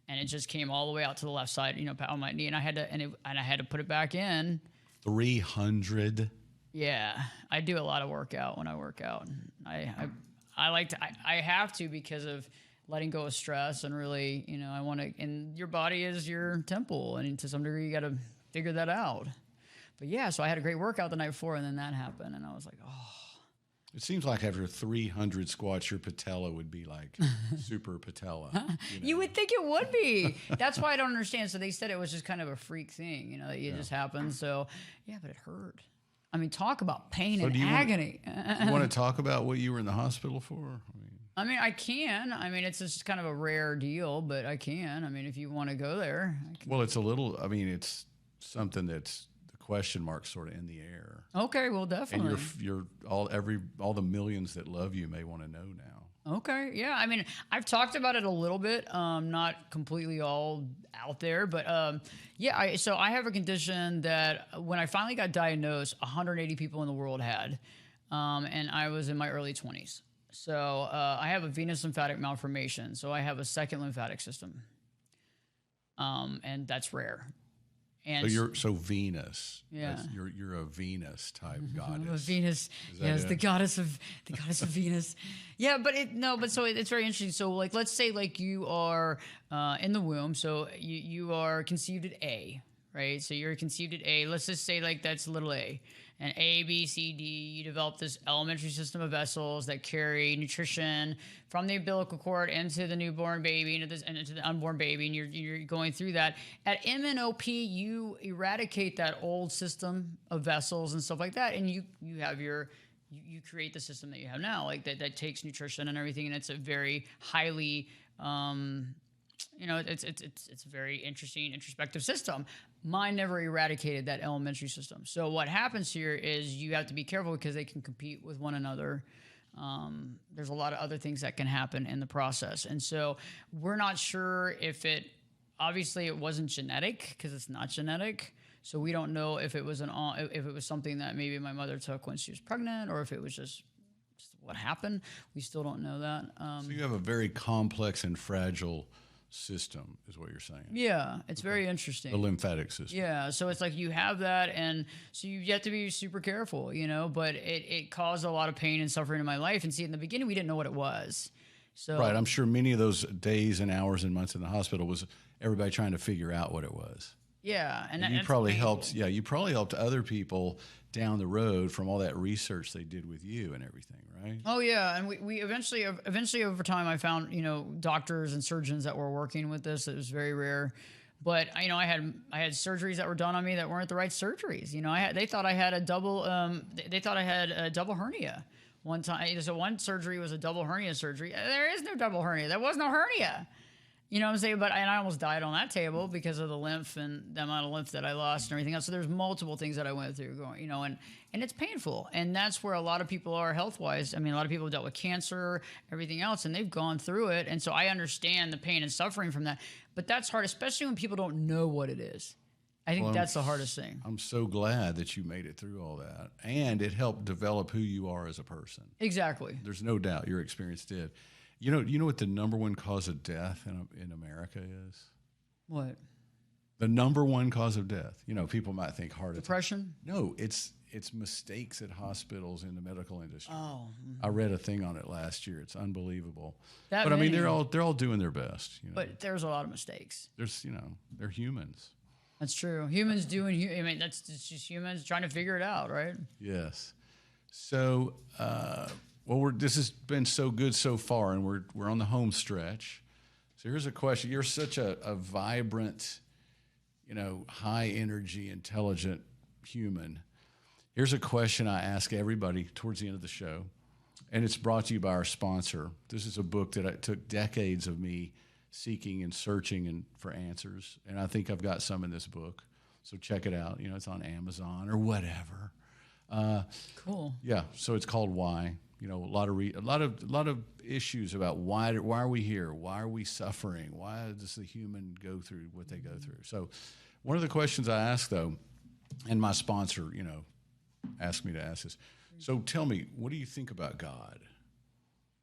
and it just came all the way out to the left side, on my knee, and I had to put it back in. 300. Yeah, I do a lot of workout when I work out. I like to. I have to because of letting go of stress and really, I want to. And your body is your temple, and to some degree, you got to figure that out. But yeah, so I had a great workout the night before, and then that happened, and I was like, oh. It seems like after 300 squats, your patella would be like super patella. You would think it would be. That's why I don't understand. So they said it was just kind of a freak thing, that it just happened. So yeah, but it hurt. I mean, talk about pain and agony. Do you want to talk about what you were in the hospital for? I mean, I can. I mean, it's just kind of a rare deal, but I can. I mean, if you want to go there. Well, it's a little. I mean, it's something that's question mark sort of in the air. Okay, well, definitely. And you're all the millions that love you may want to know now. Okay, yeah. I mean, I've talked about it a little bit, not completely all out there, but yeah. So I have a condition that when I finally got diagnosed, 180 people in the world had, and I was in my early 20s. So I have a venous lymphatic malformation. So I have a second lymphatic system, and that's rare. And so Venus. Yeah. You're a Venus type goddess. I'm a Venus. Yes, the goddess of Venus. Yeah, but it's very interesting. So let's say you are in the womb. So you are conceived at A, right? So you're conceived at A. Let's just say that's little a. And A, B, C, D, you develop this elementary system of vessels that carry nutrition from the umbilical cord into the newborn baby, into the unborn baby, and you're going through that. At MNOP, you eradicate that old system of vessels and stuff like that, and you have your you create the system that you have now, like that takes nutrition and everything, and it's a very highly it's a very interesting introspective system. Mine never eradicated that elementary system. So what happens here is you have to be careful because they can compete with one another. There's a lot of other things that can happen in the process. And so we're not sure if obviously it wasn't genetic because it's not genetic. So we don't know if it was something that maybe my mother took when she was pregnant, or if it was just what happened. We still don't know that. So you have a very complex and fragile system, is what you're saying. Yeah, it's very interesting. The lymphatic system. Yeah, so it's like you have that, and so you have to be super careful, but it caused a lot of pain and suffering in my life. And see, in the beginning, we didn't know what it was. So right, I'm sure many of those days and hours and months in the hospital was everybody trying to figure out what it was. Yeah, and you probably helped. Yeah, you probably helped other people down the road from all that research they did with you and everything, right? Oh yeah, and we eventually over time I found doctors and surgeons that were working with this. It was very rare, but I had surgeries that were done on me that weren't the right surgeries. They thought I had a double hernia. One time, so one surgery was a double hernia surgery. There is no double hernia. There was no hernia. You know what I'm saying? And I almost died on that table because of the lymph and the amount of lymph that I lost and everything else. So there's multiple things that I went through going, and it's painful. And that's where a lot of people are health-wise. I mean, a lot of people have dealt with cancer, everything else, and they've gone through it. And so I understand the pain and suffering from that. But that's hard, especially when people don't know what it is. I think that's the hardest thing. I'm so glad that you made it through all that. And it helped develop who you are as a person. Exactly. There's no doubt your experience did. You know what the number one cause of death in America is? What? The number one cause of death. People might think heart attack. Depression? No, it's mistakes at hospitals in the medical industry. Oh. I read a thing on it last year. It's unbelievable. But I mean, they're all doing their best. But there's a lot of mistakes. They're humans. That's true. Humans doing. I mean, it's just humans trying to figure it out, right? Yes. So. This has been so good so far, and we're on the home stretch. So here's a question. You're such a vibrant, high energy, intelligent human. Here's a question I ask everybody towards the end of the show, and it's brought to you by our sponsor. This is a book that it took decades of me seeking and searching for answers, and I think I've got some in this book. So check it out. It's on Amazon or whatever. Cool. Yeah. So it's called Why. A lot of issues about why are we here? Why are we suffering? Why does the human go through what they go through? So one of the questions I ask, though, and my sponsor, asked me to ask this. So tell me, what do you think about God?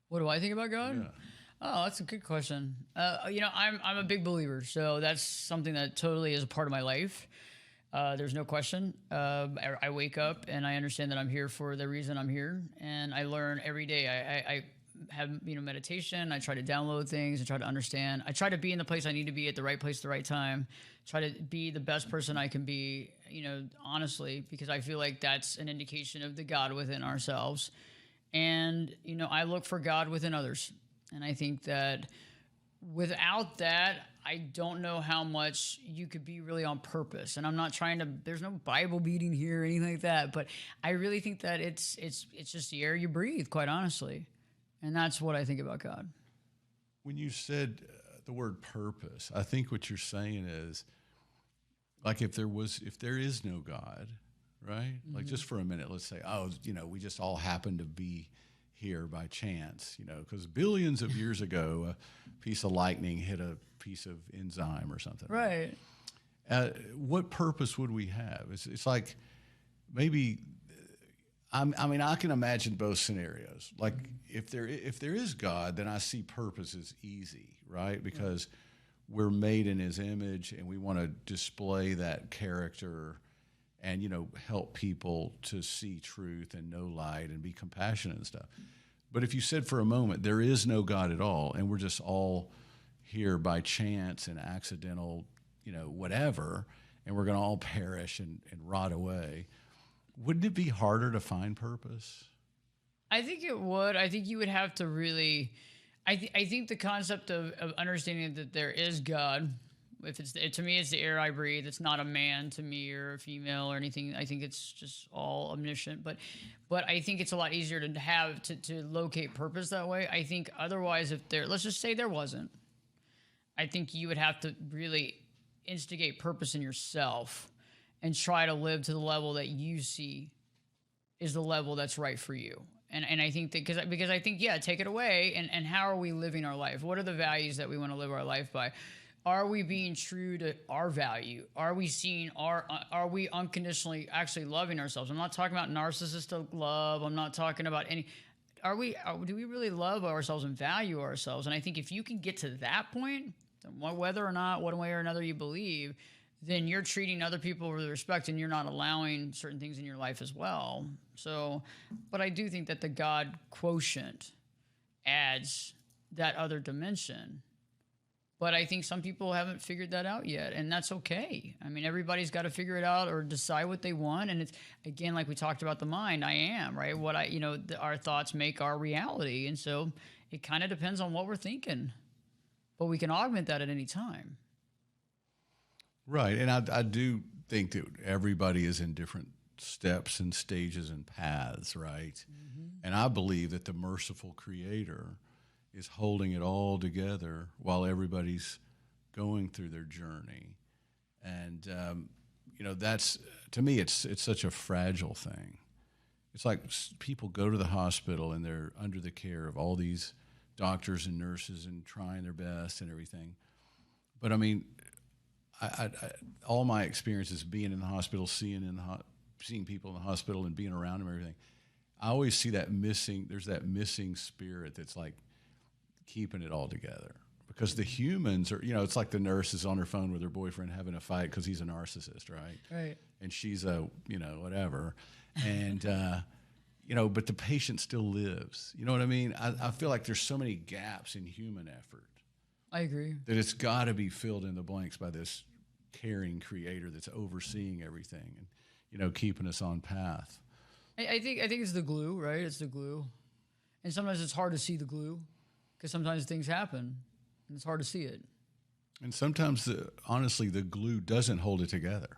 What do I think about God? Yeah. Oh, that's a good question. I'm a big believer, so that's something that totally is a part of my life. There's no question. I wake up and I understand that I'm here for the reason I'm here, and I learn every day. I have meditation. I try to download things and try to understand. I try to be in the place I need to be at the right place, at the right time. Try to be the best person I can be. Honestly, because I feel like that's an indication of the God within ourselves. And I look for God within others, and I think that without that, I don't know how much you could be really on purpose. And I'm not trying to, there's no Bible beating here or anything like that, but I really think that it's just the air you breathe, quite honestly. And that's what I think about God. When you said the word purpose, I think what you're saying is, like, if there is no God, right? Mm-hmm. Like, just for a minute, let's say, we just all happen to be here by chance, because billions of years ago, a piece of lightning hit a piece of enzyme or something. Right. What purpose would we have? It's like maybe, I can imagine both scenarios. Like if there is God, then I see purpose as easy, right? Because we're made in His image, and we want to display that character and help people to see truth and know light and be compassionate and stuff. But if you said for a moment there is no God at all, and we're just all here by chance and accidental, whatever, and we're going to all perish and rot away, wouldn't it be harder to find purpose? I think it would. I think you would have to really. I think the concept of understanding that there is God, if to me, it's the air I breathe. It's not a man to me or a female or anything. I think it's just all omniscient. But I think it's a lot easier to have to locate purpose that way. I think otherwise, if let's just say there wasn't, I think you would have to really instigate purpose in yourself and try to live to the level that you see is the level that's right for you. And I think that because I think, yeah, take it away. And how are we living our life? What are the values that we want to live our life by? Are we being true to our value? Are we seeing are we unconditionally actually loving ourselves? I'm not talking about narcissistic love. I'm not talking about do we really love ourselves and value ourselves? And I think if you can get to that point, whether or not one way or another you believe, then you're treating other people with respect and you're not allowing certain things in your life as well. So, but I do think that the God quotient adds that other dimension. But I think some people haven't figured that out yet, and that's okay. I mean, everybody's got to figure it out or decide what they want. And it's, again, like we talked about the mind, I am, right? Our thoughts make our reality. And so it kind of depends on what we're thinking. But we can augment that at any time. Right. And I do think that everybody is in different steps and stages and paths, right? Mm-hmm. And I believe that the merciful Creator is holding it all together while everybody's going through their journey. And, that's, to me, it's such a fragile thing. It's like people go to the hospital and they're under the care of all these doctors and nurses and trying their best and everything. But I mean, I all my experiences being in the hospital, seeing people in the hospital and being around them and everything, I always see there's that missing spirit that's like keeping it all together. Because the humans are, it's like the nurse is on her phone with her boyfriend having a fight because he's a narcissist, right? Right. And she's whatever. And, but the patient still lives. You know what I mean? I feel like there's so many gaps in human effort. I agree. That it's got to be filled in the blanks by this caring Creator that's overseeing everything and, keeping us on path. I think it's the glue, right? It's the glue. And sometimes it's hard to see the glue because sometimes things happen and it's hard to see it. And sometimes, honestly, the glue doesn't hold it together.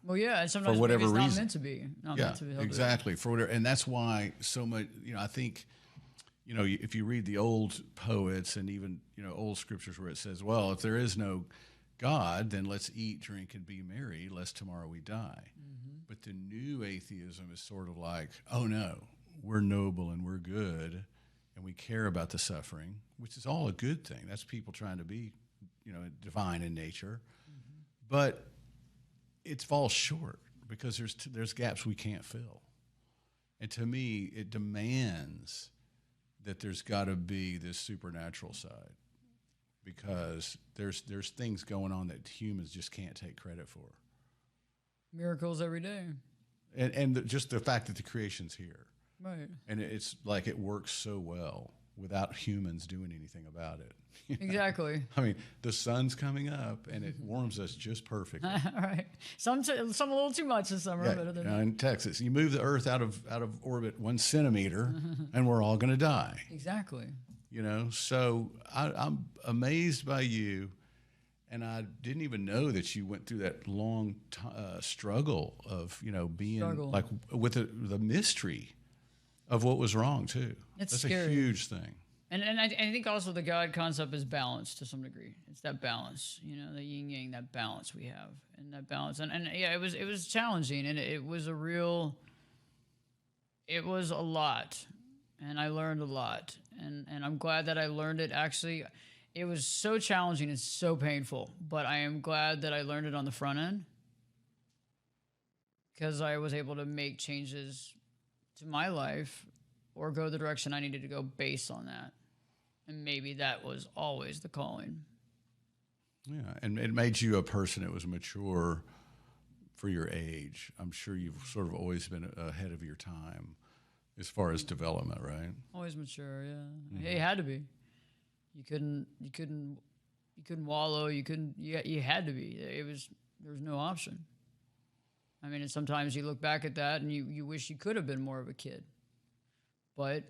Well, yeah, and sometimes for whatever it's reason. Not meant to be. Not meant to be. Exactly. For whatever, and that's why so much, I think, if you read the old poets and even, old scriptures where it says, well, if there is no God, then let's eat, drink, and be merry, lest tomorrow we die. Mm-hmm. But the new atheism is sort of like, oh no, we're noble and we're good and we care about the suffering, which is all a good thing. That's people trying to be, divine in nature. Mm-hmm. But it falls short because there's gaps we can't fill. And to me, it demands that there's got to be this supernatural side because there's things going on that humans just can't take credit for. Miracles every day. And just the fact that the creation's here. Right. And it's like it works so well without humans doing anything about it. Exactly. I mean, the sun's coming up and it warms us just perfectly. Right. Some a little too much this summer. Yeah, but in Texas, you move the Earth out of orbit 1 centimeter, and we're all going to die. Exactly. So I'm amazed by you, and I didn't even know that you went through that long struggle of being like with the mystery of what was wrong too. That's scary. A huge thing. And I think also the God concept is balance to some degree. It's that balance, the yin yang, that balance we have, and that balance. And yeah, it was challenging, and it was a lot, and I learned a lot, and I'm glad that I learned it. Actually, it was so challenging and so painful, but I am glad that I learned it on the front end because I was able to make changes to my life or go the direction I needed to go based on that. And maybe that was always the calling. Yeah, and it made you a person that was mature for your age. I'm sure you've sort of always been ahead of your time as far as development, right? Always mature, yeah. Mm-hmm. It had to be. You couldn't wallow. You had to be. There was no option. I mean, and sometimes you look back at that and you wish you could have been more of a kid, but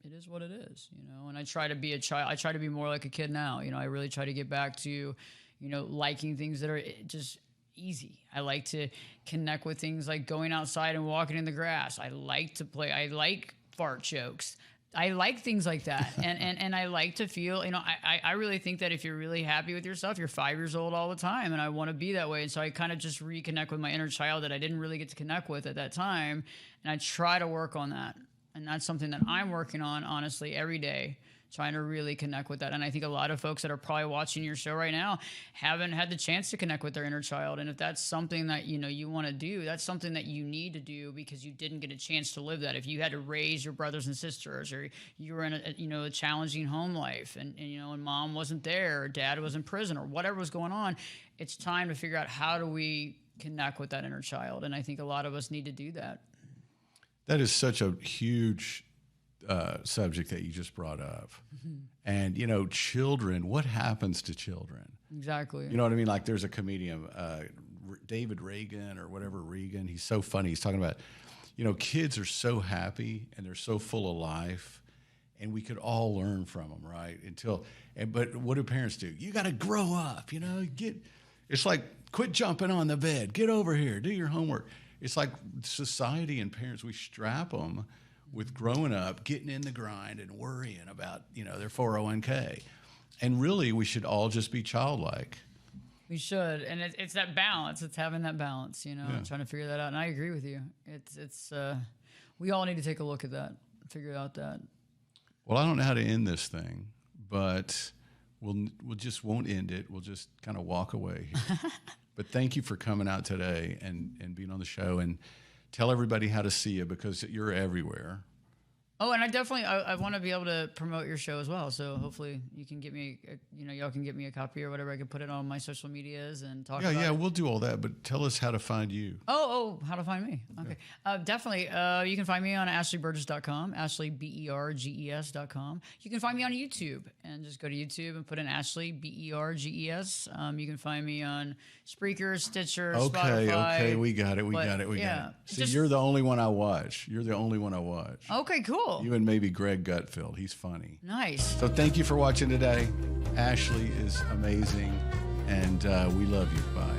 it is what it is, And I try to be a child. I try to be more like a kid now. I really try to get back to, liking things that are just easy. I like to connect with things like going outside and walking in the grass. I like to play. I like fart jokes. I like things like that. And I like to feel, I really think that if you're really happy with yourself, you're 5 years old all the time. And I want to be that way. And so I kind of just reconnect with my inner child that I didn't really get to connect with at that time. And I try to work on that. And that's something that I'm working on, honestly, every day, trying to really connect with that. And I think a lot of folks that are probably watching your show right now haven't had the chance to connect with their inner child. And if that's something that, you want to do, that's something that you need to do because you didn't get a chance to live that. If you had to raise your brothers and sisters, or you were in a challenging home life and mom wasn't there, or dad was in prison, or whatever was going on, it's time to figure out how do we connect with that inner child. And I think a lot of us need to do that. That is such a huge subject that you just brought up. Mm-hmm. And, children, what happens to children? Exactly. You know what I mean? Like there's a comedian, David Reagan or whatever, Reagan. He's so funny. He's talking about, kids are so happy and they're so full of life, and we could all learn from them, right? But what do parents do? You got to grow up, it's like, quit jumping on the bed, get over here, do your homework. It's like society and parents, we strap them with growing up, getting in the grind and worrying about, their 401k. And really, we should all just be childlike. We should. And it's that balance. It's having that balance, trying to figure that out. And I agree with you. It's we all need to take a look at that, figure out that. Well, I don't know how to end this thing, but we'll just won't end it. We'll just kind of walk away here. But thank you for coming out today and being on the show, and tell everybody how to see you because you're everywhere. Oh, and I want to be able to promote your show as well. So hopefully you can get me, y'all can get me a copy or whatever. I can put it on my social medias and talk about it. Yeah, we'll do all that. But tell us how to find you. Oh, how to find me. Okay. Definitely. You can find me on AshleyBerges.com, AshleyBerges.com. You can find me on YouTube and just go to YouTube and put in Ashley, Berges. You can find me on Spreaker, Stitcher, Spotify. Okay, we got it. We got it. See, you're the only one I watch. Okay, cool. You and maybe Greg Gutfeld. He's funny. Nice. So thank you for watching today. Ashley is amazing, and we love you. Bye.